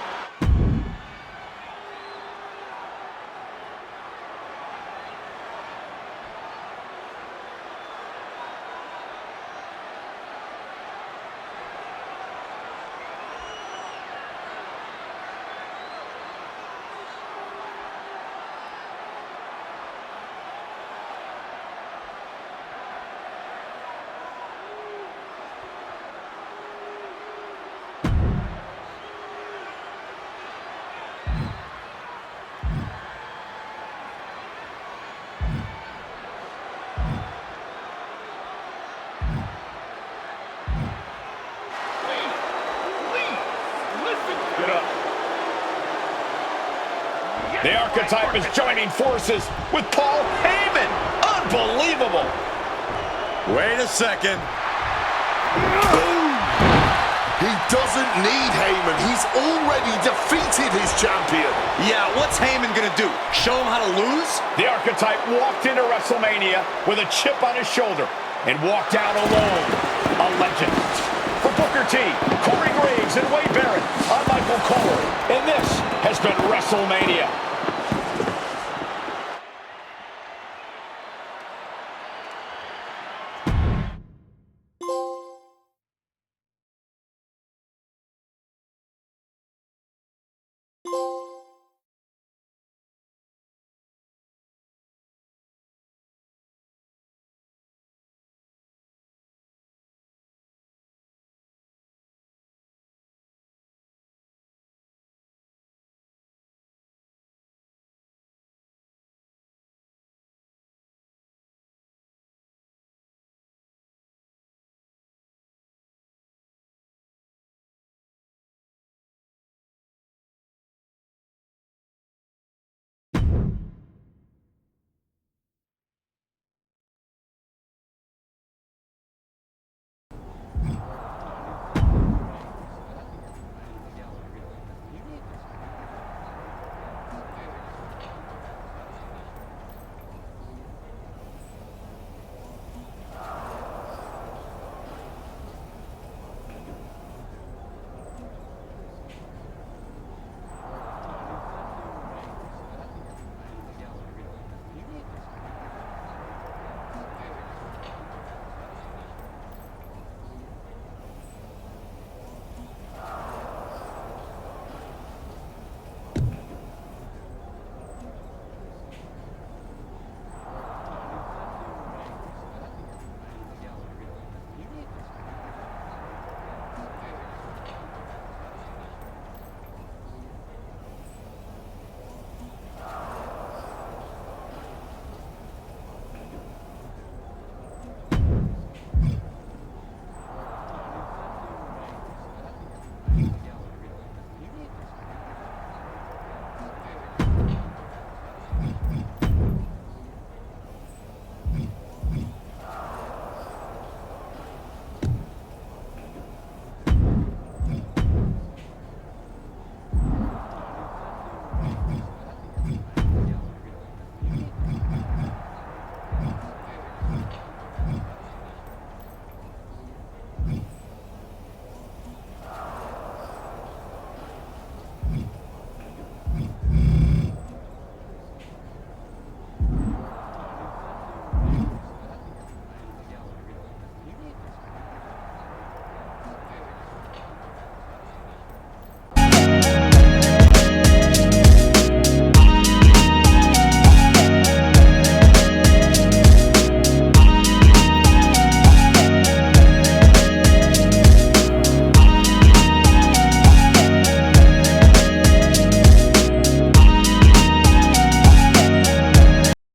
The Archetype is joining forces with Paul Heyman. Unbelievable. Wait a second. He doesn't need Heyman. He's already defeated his champion. Yeah, what's Heyman gonna do? Show him how to lose? The Archetype walked into WrestleMania with a chip on his shoulder and walked out alone. A legend. For Booker T, Corey Graves, and Wade Barrett, I'm Michael Cole, and this has been WrestleMania.